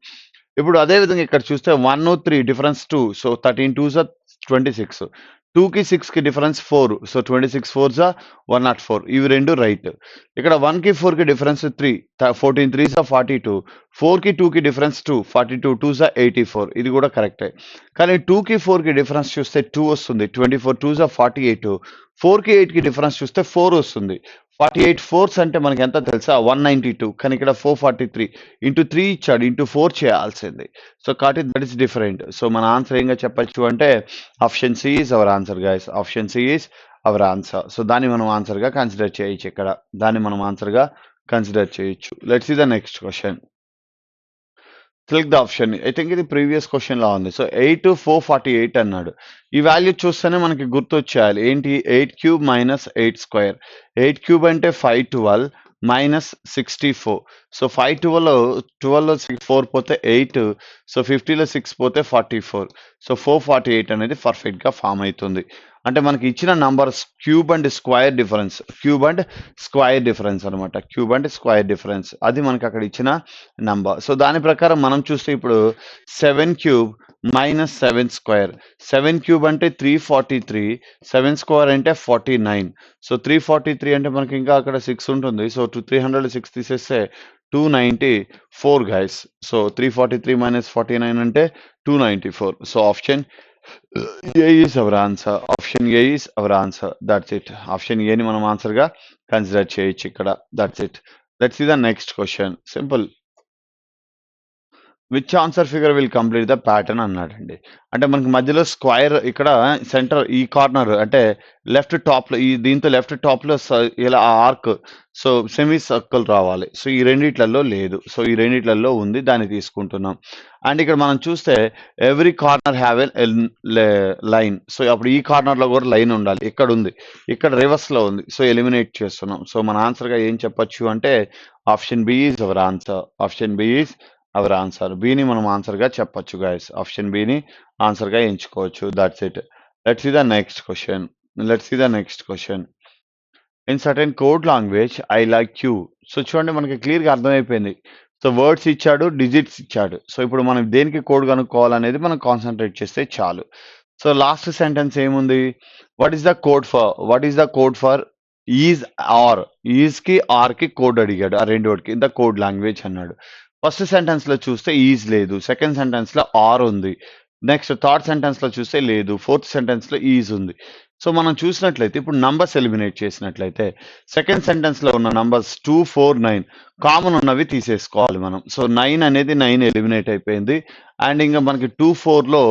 ఇప్పుడు అదే విధంగా ఇక్కడ చూస్తే 1 3 డిఫరెన్స్ 2. సో 13 2 26. 2కి 6కి డిఫరెన్స్ 4. సో 26 4 104. ఇవి రెండు రైట్. ఇక్కడ 1కి 4కి డిఫరెన్స్ 3. 14 3 42. 4కి 2కి డిఫరెన్స్ 2. 42 2 84. ఇది కూడా కరెక్టే. కానీ 2కి 4కి డిఫరెన్స్ చూస్తే 2 వస్తుంది. 24 2 48. 4కి 8కి డిఫరెన్స్ చూస్తే 4 వస్తుంది. 48 4s అంటే మనకి ఎంత తెలుసా 192. కానీ ఇక్కడ 443 ఇంటూ 3 ఇచ్చాడు, ఇంటూ 4 చేయాల్సింది. సో కాబట్టి దట్ ఈస్ డిఫరెంట్. సో మన ఆన్సర్ ఏంగా చెప్పచ్చు అంటే option C is our answer guys. Option C is our answer. So దాన్ని మనం ఆన్సర్గా కన్సిడర్ చేయొచ్చు. ఇక్కడ దాన్ని మనం ఆన్సర్గా కన్సిడర్ చేయొచ్చు. Let's see the next question. Select the option. I think ఇది ప్రీవియస్ క్వశ్చన్ లా ఉంది. సో 8 448 అన్నాడు. ఈ వాల్యూ చూస్తేనే మనకి గుర్తొచ్చేయాలి ఏంటి 8 క్యూబ్ మైనస్ 8 స్క్వేర్. 8 క్యూబ్ అంటే 512 మైనస్ 64. సో 512లో 4 పోతే 8. సో 50లో 6 పోతే 44. సో 448 అనేది పర్ఫెక్ట్గా ఫామ్ అవుతుంది. అంటే మనకి ఇచ్చిన numbers cube and square difference అనమాట. క్యూబ్ అండ్ స్క్వైర్ డిఫరెన్స్ అది మనకి అక్కడ ఇచ్చిన నంబర్. సో దాని ప్రకారం మనం చూస్తే ఇప్పుడు 7 క్యూబ్ మైనస్ 7 స్క్వేర్. 7 క్యూబ్ అంటే 343. 7 స్క్వేర్ అంటే 49. సో 343 అంటే మనకి ఇంకా అక్కడ 6 ఉంటుంది. సో 300 6 తీసేస్తే 294 గైస్. సో 343 మైనస్ 49 అంటే 294. So option A is our answer. Option A is our answer. That's it. Option ఏని మనం ఆన్సర్గా కన్సిడర్ చేయొచ్చు ఇక్కడ. That's it. Let's see the next question. Simple. Which answer figure will complete the pattern అన్నాడండి. అంటే మనకి మధ్యలో స్క్వైర్ ఇక్కడ సెంటర్ ఈ కార్నర్ అంటే లెఫ్ట్ టాప్లో దీంతో లెఫ్ట్ టాప్లో ఇలా ఆర్క్ సో సెమీ సర్కిల్ రావాలి. సో ఈ రెండిట్లలో లేదు. సో ఈ రెండిట్లలో ఉంది, దాన్ని తీసుకుంటున్నాం. అండ్ ఇక్కడ మనం చూస్తే every corner have a line. So అప్పుడు ఈ కార్నర్లో కూడా లైన్ ఉండాలి. ఇక్కడ ఉంది, ఇక్కడ రివర్స్లో ఉంది. సో ఎలిమినేట్ చేస్తున్నాం. సో మన ఆన్సర్గా ఏం చెప్పొచ్చు అంటే option B is our answer. Option B is our answer. బిని మనం ఆన్సర్గా చెప్పొచ్చు గైస్. ఆప్షన్ బిని ఆన్సర్గా ఎంచుకోవచ్చు. That's it. Let's see the next question. In certain code language I like you. So చూడండి మనకి క్లియర్గా అర్థమైపోయింది. సో వర్డ్స్ ఇచ్చాడు, డిజిట్స్ ఇచ్చాడు. సో ఇప్పుడు మనం దేనికి కోడ్ కనుక్కోవాలనేది మనం కాన్సన్ట్రేట్ చేస్తే చాలు. సో లాస్ట్ సెంటెన్స్ ఏముంది? What is the code for is are. ఈజ్కి ఆర్కి కోడ్ అడిగాడు. ఆ రెండు వర్డ్కి ద కోడ్ లాంగ్వేజ్ అన్నాడు. ఫస్ట్ సెంటెన్స్లో చూస్తే ఈజ్ లేదు, సెకండ్ సెంటెన్స్లో ఆర్ ఉంది, నెక్స్ట్ థర్డ్ సెంటెన్స్లో చూస్తే లేదు, ఫోర్త్ సెంటెన్స్లో ఈజ్ ఉంది. సో మనం చూసినట్లయితే ఇప్పుడు నంబర్స్ ఎలిమినేట్ చేసినట్లయితే సెకండ్ సెంటెన్స్లో ఉన్న నంబర్స్ 2 4 9 కామన్ ఉన్నవి తీసేసుకోవాలి మనం. సో 9 అనేది 9 ఎలిమినేట్ అయిపోయింది. అండ్ ఇంకా మనకి 2 4లో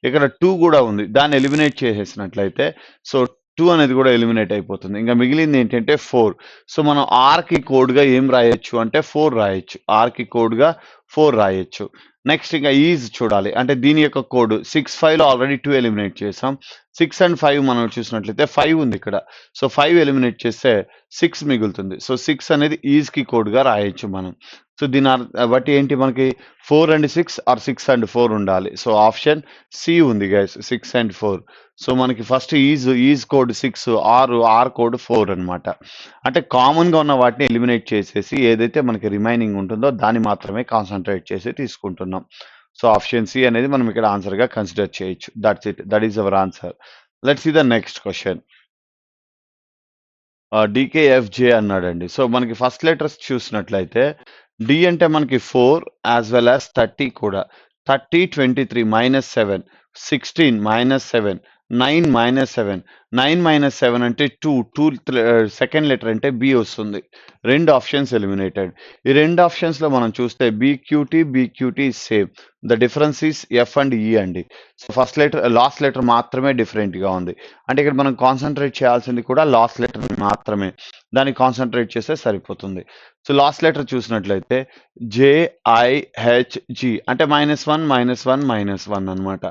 ఇక్కడ 2 కూడా ఉంది, దాన్ని ఎలిమినేట్ చేసేసినట్లయితే సో 2 అనేది కూడా ఎలిమినేట్ అయిపోతుంది. ఇంకా మిగిలింది ఏంటంటే 4. సో మనం ఆర్కి కోడ్గా ఏం రాయొచ్చు అంటే 4 రాయొచ్చు. ఆర్కి కోడ్గా 4 రాయొచ్చు. నెక్స్ట్ ఇంకా ఈజ్ చూడాలి. అంటే దీని యొక్క కోడ్ 6, 5లో ఆల్రెడీ 2 ఎలిమినేట్ చేసాం. 6 అండ్ 5 మనం చూసినట్లయితే 5 ఉంది ఇక్కడ. సో 5 ఎలిమినేట్ చేస్తే 6 మిగులుతుంది. సో 6 అనేది ఈజ్కి కోడ్గా రాయొచ్చు మనం. సో దీని బట్టి ఏంటి మనకి 4 అండ్ 6 ఆర్ 6 అండ్ 4 ఉండాలి. సో ఆప్షన్ సి ఉంది గైస్, 6 అండ్ 4. సో మనకి first is code 6, or code 4 అనమాట. అంటే కామన్గా ఉన్న వాటిని ఎలిమినేట్ చేసేసి ఏదైతే మనకి రిమైనింగ్ ఉంటుందో దాన్ని మాత్రమే కాన్సన్ట్రేట్ చేసి తీసుకుంటున్నాం. సో ఆప్షన్ సి అనేది మనం ఇక్కడ ఆన్సర్గా కన్సిడర్ చేయొచ్చు. That's it, that is our answer. Let's see the next question. DKFJ అన్నాడండి. సో మనకి ఫస్ట్ లెటర్స్ చూసినట్లయితే డి అంటే మనకి 4 యాజ్ వెల్ యాజ్ 30 కూడా. 30, 23, -7, 16, -7, 9, -7, 9 - 7 అంటే 2 సెకండ్ లెటర్ అంటే బి వస్తుంది. రెండు ఆప్షన్స్ ఎలిమినేటెడ్. ఈ రెండు ఆప్షన్స్లో మనం చూస్తే BQT same. The difference is F and E అండి. So first letter last letter మాత్రమే డిఫరెంట్గా ఉంది. అంటే ఇక్కడ మనం కాన్సన్ట్రేట్ చేయాల్సింది కూడా లాస్ట్ లెటర్ మాత్రమే. దాన్ని కాన్సన్ట్రేట్ చేస్తే సరిపోతుంది. సో లాస్ట్ లెటర్ చూసినట్లయితే JIHG అంటే -1, -1, -1 అనమాట.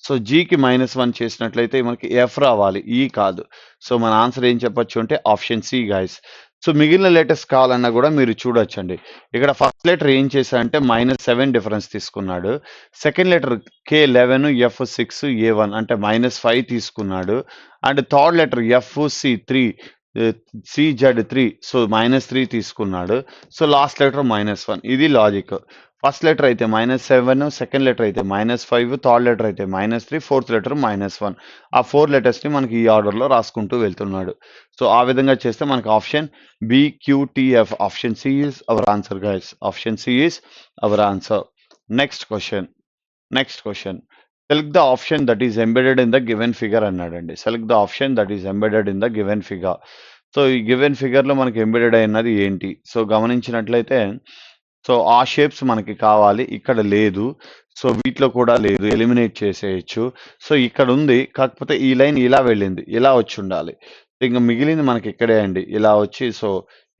సో జీకి -1 చేసినట్లయితే మనకి ఎఫ్ రావాలి, ఈ కాదు. సో మన ఆన్సర్ ఏం చెప్పొచ్చు అంటే ఆప్షన్ సి గైస్. సో మిగిలిన లెటర్స్ కావాలన్నా కూడా మీరు చూడొచ్చండి. ఇక్కడ ఫస్ట్ లెటర్ ఏం చేశాడంటే -7 డిఫరెన్స్ తీసుకున్నాడు. Second letter K11, F6, A1 అంటే -5 తీసుకున్నాడు. And third letter FC3, CZ3, so -3 తీసుకున్నాడు. So last letter -1. ఇది లాజిక్. ఫస్ట్ లెటర్ అయితే -7, సెకండ్ లెటర్ అయితే -5, థర్డ్ లెటర్ అయితే -3, ఫోర్త్ లెటర్ -1. ఆ 4 లెటర్స్ని మనకి ఈ ఆర్డర్లో రాసుకుంటూ వెళ్తున్నాడు. సో ఆ విధంగా చేస్తే మనకి option BQTF, option C is our answer guys. Option C is our answer. Next question. Select the option that is embedded in the given figure అన్నాడండి. Select the option that is embedded in the given figure. So ఈ given ఫిగర్లో మనకి embedded అయినది ఏంటి? So గమనించినట్లయితే so ఆ shapes మనకి కావాలి, ఇక్కడ లేదు. సో వీటిలో కూడా లేదు, ఎలిమినేట్ చేసేయచ్చు. సో ఇక్కడ ఉంది, కాకపోతే ఈ లైన్ ఇలా వెళ్ళింది, ఇలా వచ్చి ఉండాలి. ఇంకా మిగిలింది మనకి ఇక్కడే అండి, ఇలా వచ్చి. సో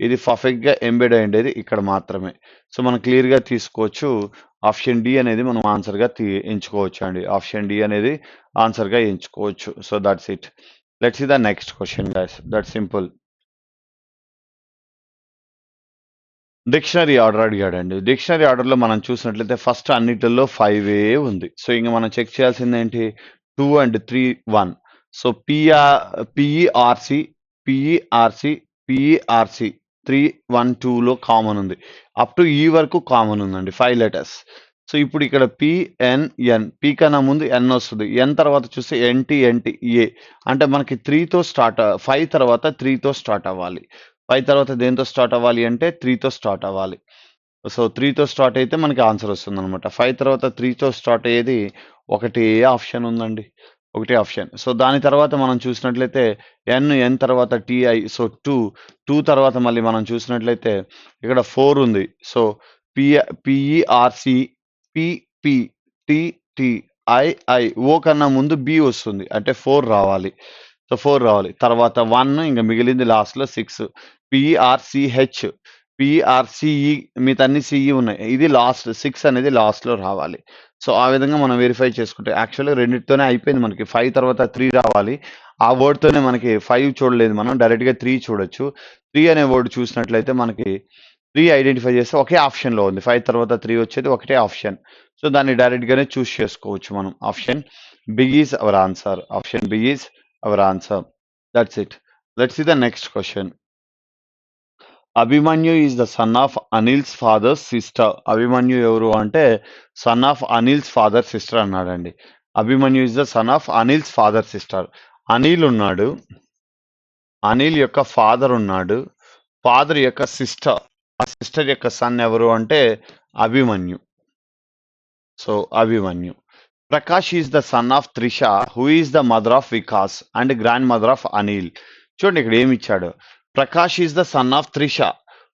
ఇది పర్ఫెక్ట్గా ఎంబెడ్ అయ్యేది ఇక్కడ మాత్రమే. సో మనం క్లియర్గా తీసుకోవచ్చు. ఆప్షన్ డి అనేది మనం ఆన్సర్గా ఎంచుకోవచ్చు అండి. ఆప్షన్ డి అనేది ఆన్సర్గా ఎంచుకోవచ్చు. So that's it. Let's see the next question guys. That simple. Dictionary order అడిగాడండి. డిక్షనరీ ఆర్డర్లో మనం చూసినట్లయితే ఫస్ట్ అన్నిటిలో 5 ఉంది. సో ఇంక మనం చెక్ చేయాల్సింది ఏంటి? 2 and 3, 1. సో పిఈఆర్సి 3, 1, 2లో కామన్ ఉంది. అప్ టు ఈ వరకు కామన్ ఉందండి, 5 లెటర్స్. సో ఇప్పుడు ఇక్కడ పిఎన్ఎన్, పి కన్నా ముందు ఎన్ వస్తుంది, ఎన్ తర్వాత చూస్తే ఎన్టీఏ అంటే మనకి 3తో స్టార్ట్, 5 తర్వాత 3తో స్టార్ట్ అవ్వాలి. 5 తర్వాత దేంతో స్టార్ట్ అవ్వాలి అంటే 3తో స్టార్ట్ అవ్వాలి. సో 3తో స్టార్ట్ అయితే మనకి ఆన్సర్ వస్తుంది అనమాట. 5 తర్వాత 3తో స్టార్ట్ అయ్యేది ఒకటే ఆప్షన్ ఉందండి, ఒకటే ఆప్షన్. సో దాని తర్వాత మనం చూసినట్లయితే ఎన్ తర్వాత టిఐ, సో 2 తర్వాత మళ్ళీ మనం చూసినట్లయితే ఇక్కడ 4 ఉంది. సో పిఈఆర్సి పిటిటిఐఐ, ఓ కన్నా ముందు బి వస్తుంది, అంటే 4 రావాలి. సో 4 రావాలి. తర్వాత 1, ఇంకా మిగిలింది లాస్ట్లో 6. పిఆర్సిహెచ్, పిఆర్సిఈ, మిగతా అన్ని సిఈ ఉన్నాయి. ఇది లాస్ట్, 6 అనేది లాస్ట్లో రావాలి. సో ఆ విధంగా మనం వెరిఫై చేసుకుంటే యాక్చువల్గా రెండింటితోనే అయిపోయింది మనకి. 5 తర్వాత 3 రావాలి. ఆ వర్డ్తోనే మనకి 5 చూడలేదు, మనం డైరెక్ట్గా 3 చూడొచ్చు. 3 అనే వర్డ్ చూసినట్లయితే మనకి 3 ఐడెంటిఫై చేస్తే ఒకే ఆప్షన్లో ఉంది. 5 తర్వాత 3 వచ్చేది ఒకటే ఆప్షన్. సో దాన్ని డైరెక్ట్గానే చూస్ చేసుకోవచ్చు మనం. Option B is our answer. Option B is our answer. That's it. Let's see the next question. Abhimanyu is the son of Anil's father sister. Abhimanyu ఎవరు అంటే son of Anil's father sister అన్నాడండి. Abhimanyu is the son of Anil's father sister. Anil ఉన్నాడు, అనిల్ యొక్క father ఉన్నాడు, father యొక్క sister, ఆ sister యొక్క son ఎవరు అంటే Abhimanyu. So Abhimanyu. Prakash is the son of Trisha, who is the mother of Vikas and grandmother of Anil. చూడండి ఇక్కడ ఏమి ఇచ్చాడు. Prakash is the son of Trisha,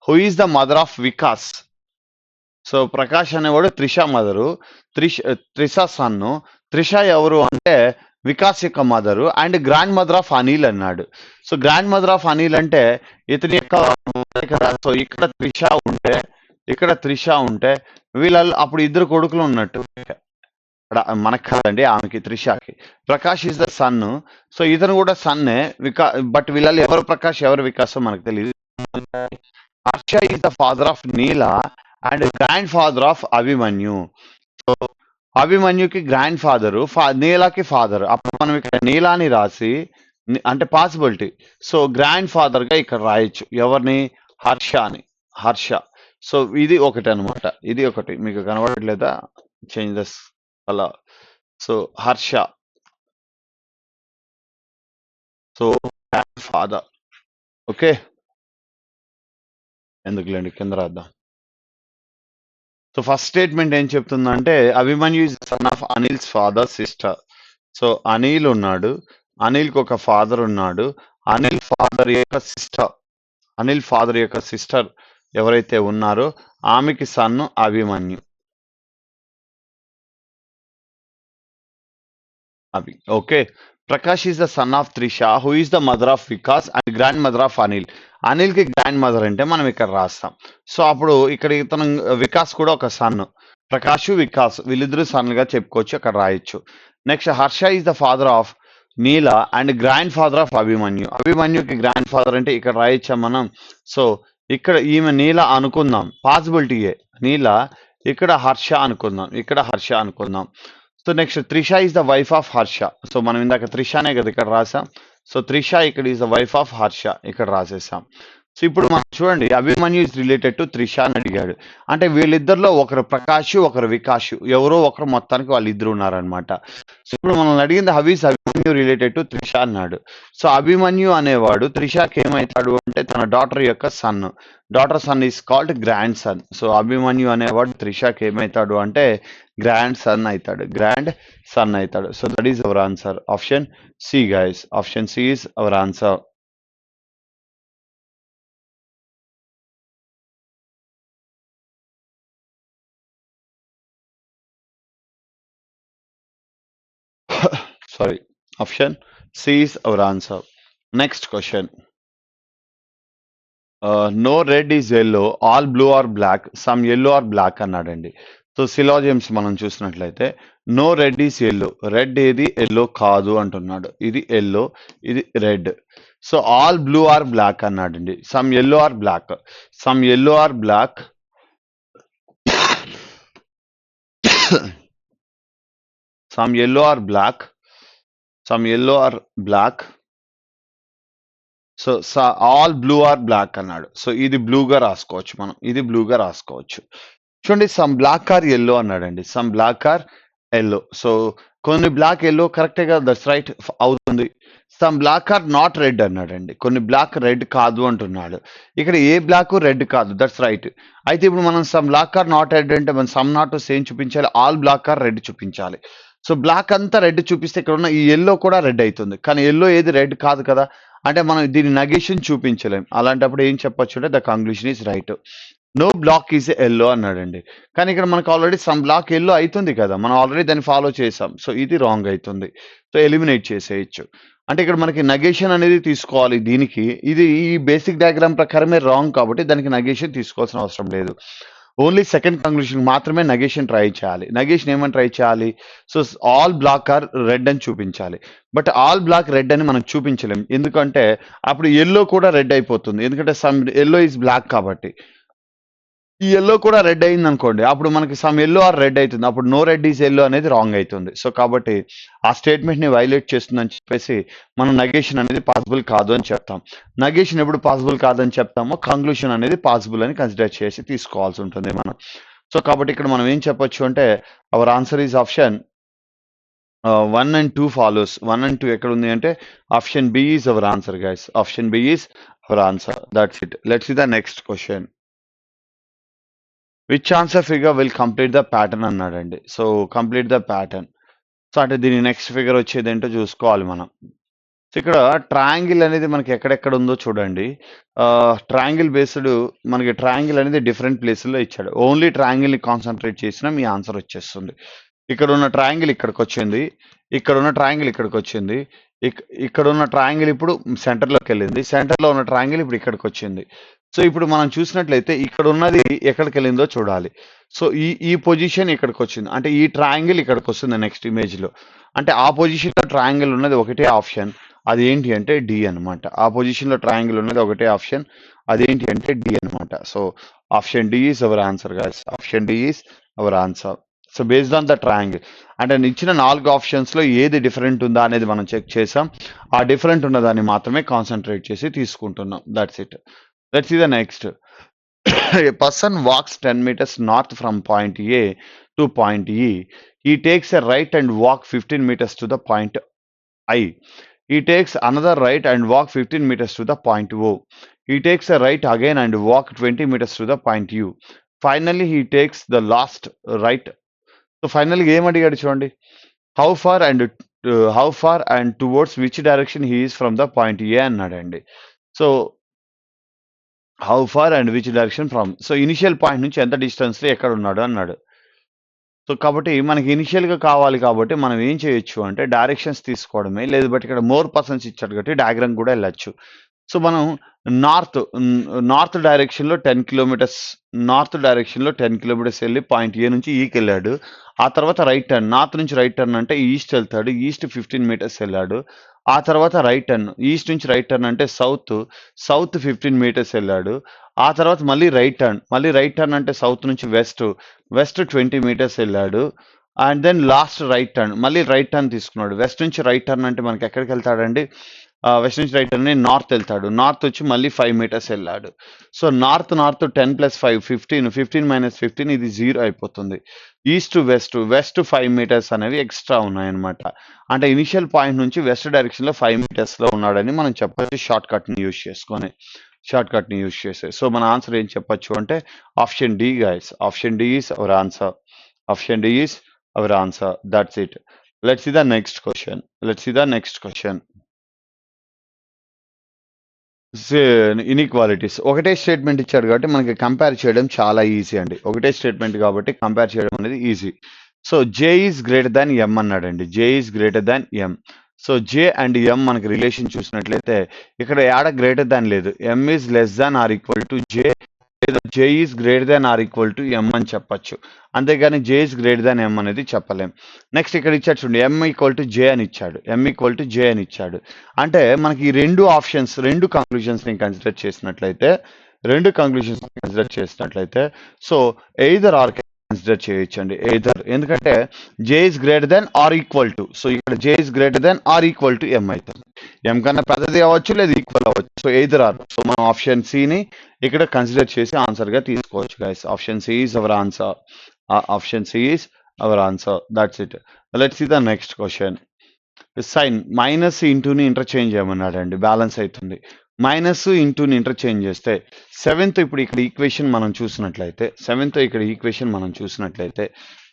who is the mother of Vikas. So Prakash అనేవాడు త్రిష మదరు, త్రిష సన్ను. త్రిష ఎవరు అంటే వికాస్ యొక్క mother and grandmother of Anil అన్నాడు. So grandmother of Anil అంటే ఇతని యొక్క సో ఇక్కడ త్రిష ఉంటే వీళ్ళ అప్పుడు ఇద్దరు కొడుకులు ఉన్నట్టు. ఇక్కడ మనకు కాదండి, ఆమెకి త్రిషకి. Prakash is the son. So ఇతను కూడా సన్నే. బట్ వీళ్ళలో ఎవరు ప్రకాష్ ఎవరు వికాసం మనకు తెలియదు. Harsha is the father of Neela and grandfather of Abhimanyu. So అభిమన్యుకి గ్రాండ్ ఫాదరు, నీలాకి ఫాదర్. అప్పుడు మనం ఇక్కడ నీలాని రాసి అంటే పాసిబిలిటీ. సో గ్రాండ్ ఫాదర్ గా ఇక్కడ రాయొచ్చు ఎవరిని, హర్షని. హర్ష. సో ఇది ఒకటి అనమాట, ఇది ఒకటి మీకు కనబడట్లేదా, చేంజెస్ అలా. So Harsha, so grand father. Okay, ఎందుకులేండి కింద రాద్దాం. సో ఫస్ట్ స్టేట్మెంట్ ఏం చెప్తుందంటే Abhimanyu is sun of Anil's father sister. So Anil ఉన్నాడు, అనిల్కి ఒక ఫాదర్ ఉన్నాడు. అనిల్ ఫాదర్ యొక్క సిస్టర్ ఎవరైతే ఉన్నారో ఆమెకి son Abhimanyu. Okay. Prakash is the son of Trisha who is the mother of Vikas and grandmother of Anil. అనిల్కి గ్రాండ్ మదర్ అంటే మనం ఇక్కడ రాస్తాం. సో అప్పుడు ఇక్కడ ఇతను వికాస్ కూడా ఒక సన్. ప్రకాష్ వికాస్ వీళ్ళిద్దరూ సన్గా చెప్పుకోవచ్చు, అక్కడ రాయొచ్చు. Next Harsha is the father of Neela and grandfather of Abhimanyu. అభిమన్యుకి గ్రాండ్ ఫాదర్ అంటే ఇక్కడ రాయొచ్చా మనం. సో ఇక్కడ ఈమె నీల అనుకుందాం, పాసిబిలిటీయే నీల. ఇక్కడ హర్ష అనుకుందాం. So next Trisha is the wife of Harsha. So మనం ఇందాక త్రిషానే కదా ఇక్కడ రాసాం. సో త్రిష ఇక్కడ is the wife of Harsha ఇక్కడ రాసేసాం. సో ఇప్పుడు మనం చూడండి, Abhimanyu is related to Trisha అని అడిగాడు. అంటే వీళ్ళిద్దరిలో ఒకరు ప్రకాష్ ఒకరు వికాష్, ఎవరో ఒకరు మొత్తానికి వాళ్ళిద్దరు ఉన్నారనమాట. సో ఇప్పుడు మనం అడిగింది హవీస్ అభిమన్యు రిలేటెడ్ టు త్రిష అన్నాడు. సో అభిమన్యు అనేవాడు త్రిషకి ఏమవుతాడు అంటే తన డాటర్ యొక్క son. Daughter son is called grandson. సో అభిమన్యు అనేవాడు త్రిషకి ఏమవుతాడు అంటే గ్రాండ్ సన్ అవుతాడు. So that is our answer. Option C guys, option C is our answer. Sorry, option C is our answer. Next question. No red is yellow, all blue or black, some yellow or black అన్నాడండి. So syllogisms మనం చూసినట్లయితే no red is yellow, red ఏది yellow కాదు అంటున్నాడు. ఇది yellow, ఇది red. So all blue are black అన్నాడండి. Some yellow are black, some yellow or black. So all blue are black అన్నాడు. సో ఇది బ్లూగా రాసుకోవచ్చు మనం, చూడండి. సమ్ బ్లాక్ ఆర్ ఎల్లో అన్నాడండి. సో కొన్ని బ్లాక్ ఎల్లో కరెక్టే కదా, దట్స్ రైట్ అవుతుంది. Some black are not red అన్నాడండి. కొన్ని బ్లాక్ రెడ్ కాదు అంటున్నాడు. ఇక్కడ ఏ బ్లాక్ రెడ్ కాదు, దట్స్ రైట్. అయితే ఇప్పుడు మనం some black are not red అంటే మనం సమ్ నాట్ సేమ్ చూపించాలి, ఆల్ బ్లాక్ ఆర్ రెడ్ చూపించాలి. సో బ్లాక్ అంతా రెడ్ చూపిస్తే ఇక్కడ ఉన్న ఈ ఎల్లో కూడా రెడ్ అవుతుంది, కానీ ఎల్లో ఏది రెడ్ కాదు కదా. అంటే మనం దీని నగేషన్ చూపించలేం. అలాంటప్పుడు ఏం చెప్పొచ్చు అంటే the conclusion is right. No black is yellow అన్నాడండి. కానీ ఇక్కడ మనకు ఆల్రెడీ సమ్ బ్లాక్ ఎల్లో అవుతుంది కదా, మనం ఆల్రెడీ దాన్ని ఫాలో చేసాం. సో ఇది రాంగ్ అవుతుంది. సో ఎలిమినేట్ చేసేయచ్చు. అంటే ఇక్కడ మనకి నగేషన్ అనేది తీసుకోవాలి దీనికి. ఇది ఈ బేసిక్ డయాగ్రామ్ ప్రకారమే రాంగ్ కాబట్టి దానికి నగేషన్ తీసుకోవాల్సిన అవసరం లేదు. ఓన్లీ సెకండ్ కంక్లూషన్ మాత్రమే నగేషన్ ట్రై చేయాలి. నగేషన్ ఏమని ట్రై చేయాలి, so all black are red అని చూపించాలి. బట్ ఆల్ బ్లాక్ రెడ్ అని మనం చూపించలేం, ఎందుకంటే అప్పుడు ఎల్లో కూడా రెడ్ అయిపోతుంది. ఎందుకంటే సమ్ ఎల్లో ఈజ్ బ్లాక్ కాబట్టి. ఈ ఎల్లో కూడా రెడ్ అయింది అనుకోండి, అప్పుడు మనకి సమ్ ఎల్లో ఆర్ రెడ్ అవుతుంది. అప్పుడు నో రెడ్ ఈజ్ ఎల్లో అనేది రాంగ్ అవుతుంది. సో కాబట్టి ఆ స్టేట్మెంట్ ని వైలేట్ చేస్తుందని చెప్పేసి మనం నగేషన్ అనేది పాసిబుల్ కాదు అని చెప్తాం. నగేషన్ ఎప్పుడు పాసిబుల్ కాదని చెప్తామో కంక్లూషన్ అనేది పాసిబుల్ అని కన్సిడర్ చేసి తీసుకోవాల్సి ఉంటుంది మనం. సో కాబట్టి ఇక్కడ మనం ఏం చెప్పొచ్చు అంటే our answer is option 1 and 2 follows. 1 and 2 ఎక్కడ ఉంది అంటే option B is our answer guys. Option B is our answer. That's it. Let's see the next question. Which answer figure will complete the pattern అన్నాడండి. So complete the pattern. So అంటే దీని next figure వచ్చేది ఏంటో చూసుకోవాలి మనం. So ఇక్కడ triangle అనేది మనకి ఎక్కడెక్కడ ఉందో చూడండి. ట్రయాంగిల్ బేస్డ్ మనకి ట్రయాంగిల్ అనేది డిఫరెంట్ ప్లేసుల్లో ఇచ్చాడు. ఓన్లీ ట్రయాంగిల్ని కాన్సన్ట్రేట్ చేసినా మీ ఆన్సర్ వచ్చేస్తుంది. ఇక్కడ ఉన్న ట్రయాంగిల్ ఇక్కడికి వచ్చింది, ఇక్కడ ఉన్న ట్రయాంగిల్ ఇక్కడికి వచ్చింది, ఇక్కడ ఉన్న ట్రయాంగిల్ ఇప్పుడు సెంటర్లోకి వెళ్ళింది, సెంటర్లో ఉన్న ట్రయాంగిల్ ఇప్పుడు ఇక్కడికి వచ్చింది. సో ఇప్పుడు మనం చూసినట్లయితే ఇక్కడ ఉన్నది ఎక్కడికి వెళ్ళిందో చూడాలి. సో ఈ పొజిషన్ ఇక్కడికి వచ్చింది, అంటే ఈ ట్రయాంగిల్ ఇక్కడికి వస్తుంది నెక్స్ట్ ఇమేజ్లో. అంటే ఆ పొజిషన్లో ట్రయాంగిల్ ఉన్నది ఒకటే ఆప్షన్, అది ఏంటి అంటే డి అనమాట. ఆ పొజిషన్లో ట్రయాంగిల్ ఉన్నది ఒకటే ఆప్షన్, అదేంటి అంటే డి అనమాట. So option D is our answer guys. Option D is our answer. So based on the triangle, అంటే ఇచ్చిన 4 ఆప్షన్స్లో ఏది డిఫరెంట్ ఉందా అనేది మనం చెక్ చేసాం. ఆ డిఫరెంట్ ఉన్న దాన్ని మాత్రమే కాన్సన్ట్రేట్ చేసి తీసుకుంటున్నాం. That's it. Let's see the next. A person walks 10 meters north from point A to point E. He takes a right and walk 15 meters to the point I. He takes another right and walk 15 meters to the point O. He takes a right again and walk 20 meters to the point U. Finally, he takes the last right. So finally, ఏం అడిగాడు చూడండి. How far and towards which direction he is from the point A అన్నాడండి. So how far and which direction from, so initial point నుంచి ఎంత డిస్టెన్స్లో ఎక్కడ ఉన్నాడు అన్నాడు. సో కాబట్టి మనకి ఇనిషియల్గా కావాలి కాబట్టి మనం ఏం చేయొచ్చు అంటే డైరెక్షన్స్ తీసుకోవడమే, లేదు బట్ ఇక్కడ మోర్ పర్సన్స్ ఇచ్చాడు కాబట్టి డయాగ్రామ్ కూడా వెళ్ళచ్చు. సో మనం నార్త్ డైరెక్షన్లో 10 కిలోమీటర్స్, నార్త్ డైరెక్షన్లో 10 కిలోమీటర్స్ వెళ్ళి పాయింట్ ఏ నుంచి ఈకి వెళ్ళాడు. ఆ తర్వాత రైట్ టర్న్, నార్త్ నుంచి రైట్ టర్న్ అంటే ఈస్ట్ వెళ్తాడు, ఈస్ట్ 15 మీటర్స్ వెళ్ళాడు. ఆ తర్వాత రైట్ టర్న్, ఈస్ట్ నుంచి రైట్ టర్న్ అంటే సౌత్ 15 మీటర్స్ వెళ్ళాడు. ఆ తర్వాత మళ్ళీ రైట్ టర్న్ అంటే సౌత్ నుంచి వెస్ట్ 20 మీటర్స్ వెళ్ళాడు. And then last right turn, మళ్ళీ రైట్ టర్న్ తీసుకున్నాడు. వెస్ట్ నుంచి రైట్ టర్న్ అంటే మనకి ఎక్కడికి వెళ్తాడండి, వెస్ట్ నుంచి రైట్ టర్న్ నార్త్ వెళ్తాడు. నార్త్ వచ్చి మళ్ళీ 5 మీటర్స్ వెళ్ళాడు. సో నార్త్ 10 + 5 15 - 15 ఇది 0 అయిపోతుంది. ఈస్ట్ వెస్ట్ 5 మీటర్స్ అనేవి ఎక్స్ట్రా ఉన్నాయన్నమాట. అంటే ఇనిషియల్ పాయింట్ నుంచి వెస్ట్ డైరెక్షన్లో 5 మీటర్స్లో ఉన్నాడని మనం చెప్పచ్చు షార్ట్ కట్ని యూజ్ చేసి. సో మన ఆన్సర్ ఏం చెప్పచ్చు అంటే option D guys. Option D is our answer. Option D is our answer. That's it. Let's see the next question. Inequalities ఒకటే స్టేట్మెంట్ ఇచ్చాడు కాబట్టి మనకి కంపేర్ చేయడం చాలా ఈజీ అండి. ఒకటే స్టేట్మెంట్ కాబట్టి కంపేర్ చేయడం అనేది easy. So J is greater than M అన్నాడండి. J is greater than M. So J and M మనకి రిలేషన్ చూసినట్లయితే ఇక్కడ యాడ గ్రేటర్ దాన్ లేదు, M is less than or equal to J, లేదా J is greater than or equal to M అని చెప్పచ్చు. అంతేగాని జే ఈజ్ గ్రేటర్ దాన్ ఎం అనేది చెప్పలేం. నెక్స్ట్ ఇక్కడ ఇచ్చాడు చూడండి, ఎం ఈక్వల్ టు జే అని ఇచ్చాడు. అంటే మనకి ఈ రెండు ఆప్షన్స్, రెండు కంక్లూజన్స్ని కన్సిడర్ చేసినట్లయితే సో ఎయిదర్ ఆర్ కన్సిడర్ చేయొచ్చండి. ఎయిదర్, ఎందుకంటే J is greater than or equal to, so ఇక్కడ J is greater than or equal to M అవుతుంది. ఎం కన్నా పెద్దది అవ్వచ్చు లేదా ఈక్వల్ అవ్వచ్చు. So either or. సో మనం ఆప్షన్ సిని ఇక్కడ కన్సిడర్ చేసి ఆన్సర్గా తీసుకోవచ్చు guys. Option C is our answer. Option C is our answer. That's it. Let's see the next question. Sign minus ఇంటూని interchange చేయమన్నాడండి, balance అవుతుంది. మైనస్ ఇంటూని ఇంటర్చేంజ్ చేస్తే seventh ఇప్పుడు ఇక్కడ ఈక్వేషన్ మనం చూసినట్లయితే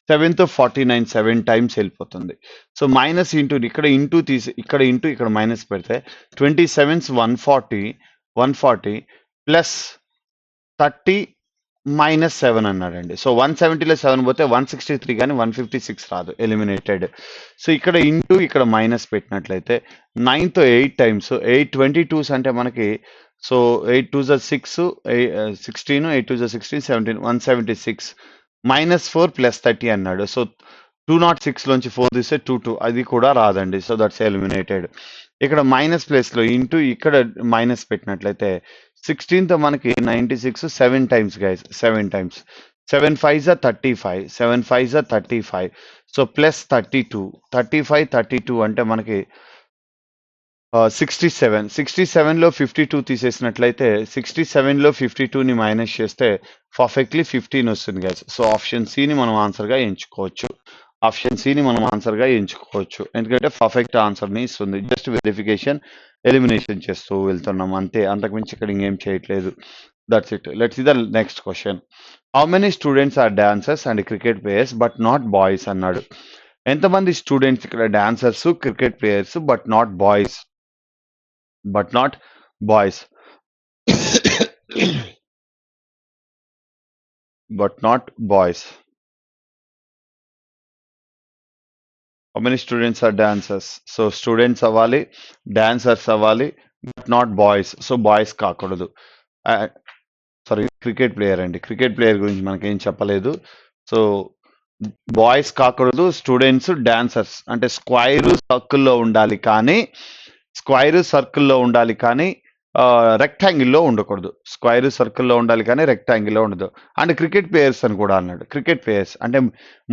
49 7 టైమ్స్ వెళ్ళిపోతుంది. సో మైనస్ ఇంటూ ఇక్కడ ఇంటూ తీసి ఇక్కడ మైనస్ పెడితే 27 140 ప్లస్ 30 -7 అన్నాడండి. సో 170లో 7 పోతే 163 కానీ 156 రాదు, ఎలిమినేటెడ్. సో ఇక్కడ ఇంటూ ఇక్కడ మైనస్ పెట్టినట్లయితే 9తో 8 టైమ్స్ 8 22s అంటే మనకి, సో 8 2 6 16 8 2 16 17 176 -4 + 30 అన్నాడు. సో 206లోంచి 4 తీస్తే 22, అది కూడా రాదండి. So that's eliminated. ఇక్కడ మైనస్ ప్లేస్లో ఇంటూ ఇక్కడ మైనస్ పెట్టినట్లయితే 16తో మనకి 96 7 times guys, 7 times. 7 5s 35, 7 5s 35. So plus 32, 35 32 అంటే మనకి 67లో 52 తీసేసినట్లయితే 67లో 52ని మైనస్ చేస్తే పర్ఫెక్ట్లీ 15 వస్తుంది గైస్. సో ఆప్షన్ సిని మనం ఆన్సర్గా ఎంచుకోవచ్చు. ఎందుకంటే పర్ఫెక్ట్ ఆన్సర్ని ఇస్తుంది. జస్ట్ వెరిఫికేషన్, ఎలిమినేషన్ చేస్తూ వెళ్తున్నాం అంతే, అంతకుమించి ఇక్కడ ఇంకేం చేయట్లేదు. That's it. Let's see the next question. How many students are dancers and cricket players but not boys అన్నాడు. ఎంతమంది స్టూడెంట్స్ ఇక్కడ dancers, cricket players but not boys. How many students are dancers? So students అవ్వాలి, dancers అవ్వాలి, but not boys. So boys కాకూడదు. Sorry, cricket player అండి. Cricket player గురించి మనకేం చెప్పలేదు. సో బాయ్స్ కాకూడదు, స్టూడెంట్స్, డాన్సర్స్. అంటే స్క్వైర్ సర్కిల్లో ఉండాలి కానీ రెక్టాంగిల్లో ఉండకూడదు. స్క్వైర్ సర్కిల్లో ఉండాలి కానీ రెక్టాంగిల్లో ఉండదు. అండ్ క్రికెట్ ప్లేయర్స్ అని కూడా అన్నాడు. క్రికెట్ ప్లేయర్స్ అంటే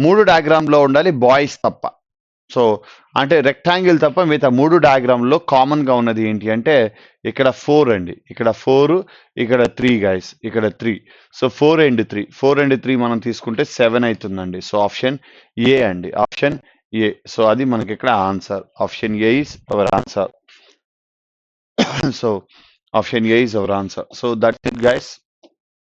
3 డయాగ్రామ్లో ఉండాలి, బాయ్స్ తప్ప. సో అంటే రెక్టాంగిల్ తప్ప మిగతా 3 డయాగ్రామ్లో కామన్గా ఉన్నది ఏంటి అంటే ఇక్కడ 4 అండి, ఇక్కడ 4, ఇక్కడ 3 గైస్, ఇక్కడ 3. సో 4 అండ్ 3 మనం తీసుకుంటే 7 అవుతుందండి. సో ఆప్షన్ ఏ అండి, ఆప్షన్ ఏ. సో అది మనకి ఇక్కడ answer. Option A is our answer. So option A is our answer. So that's it, guys.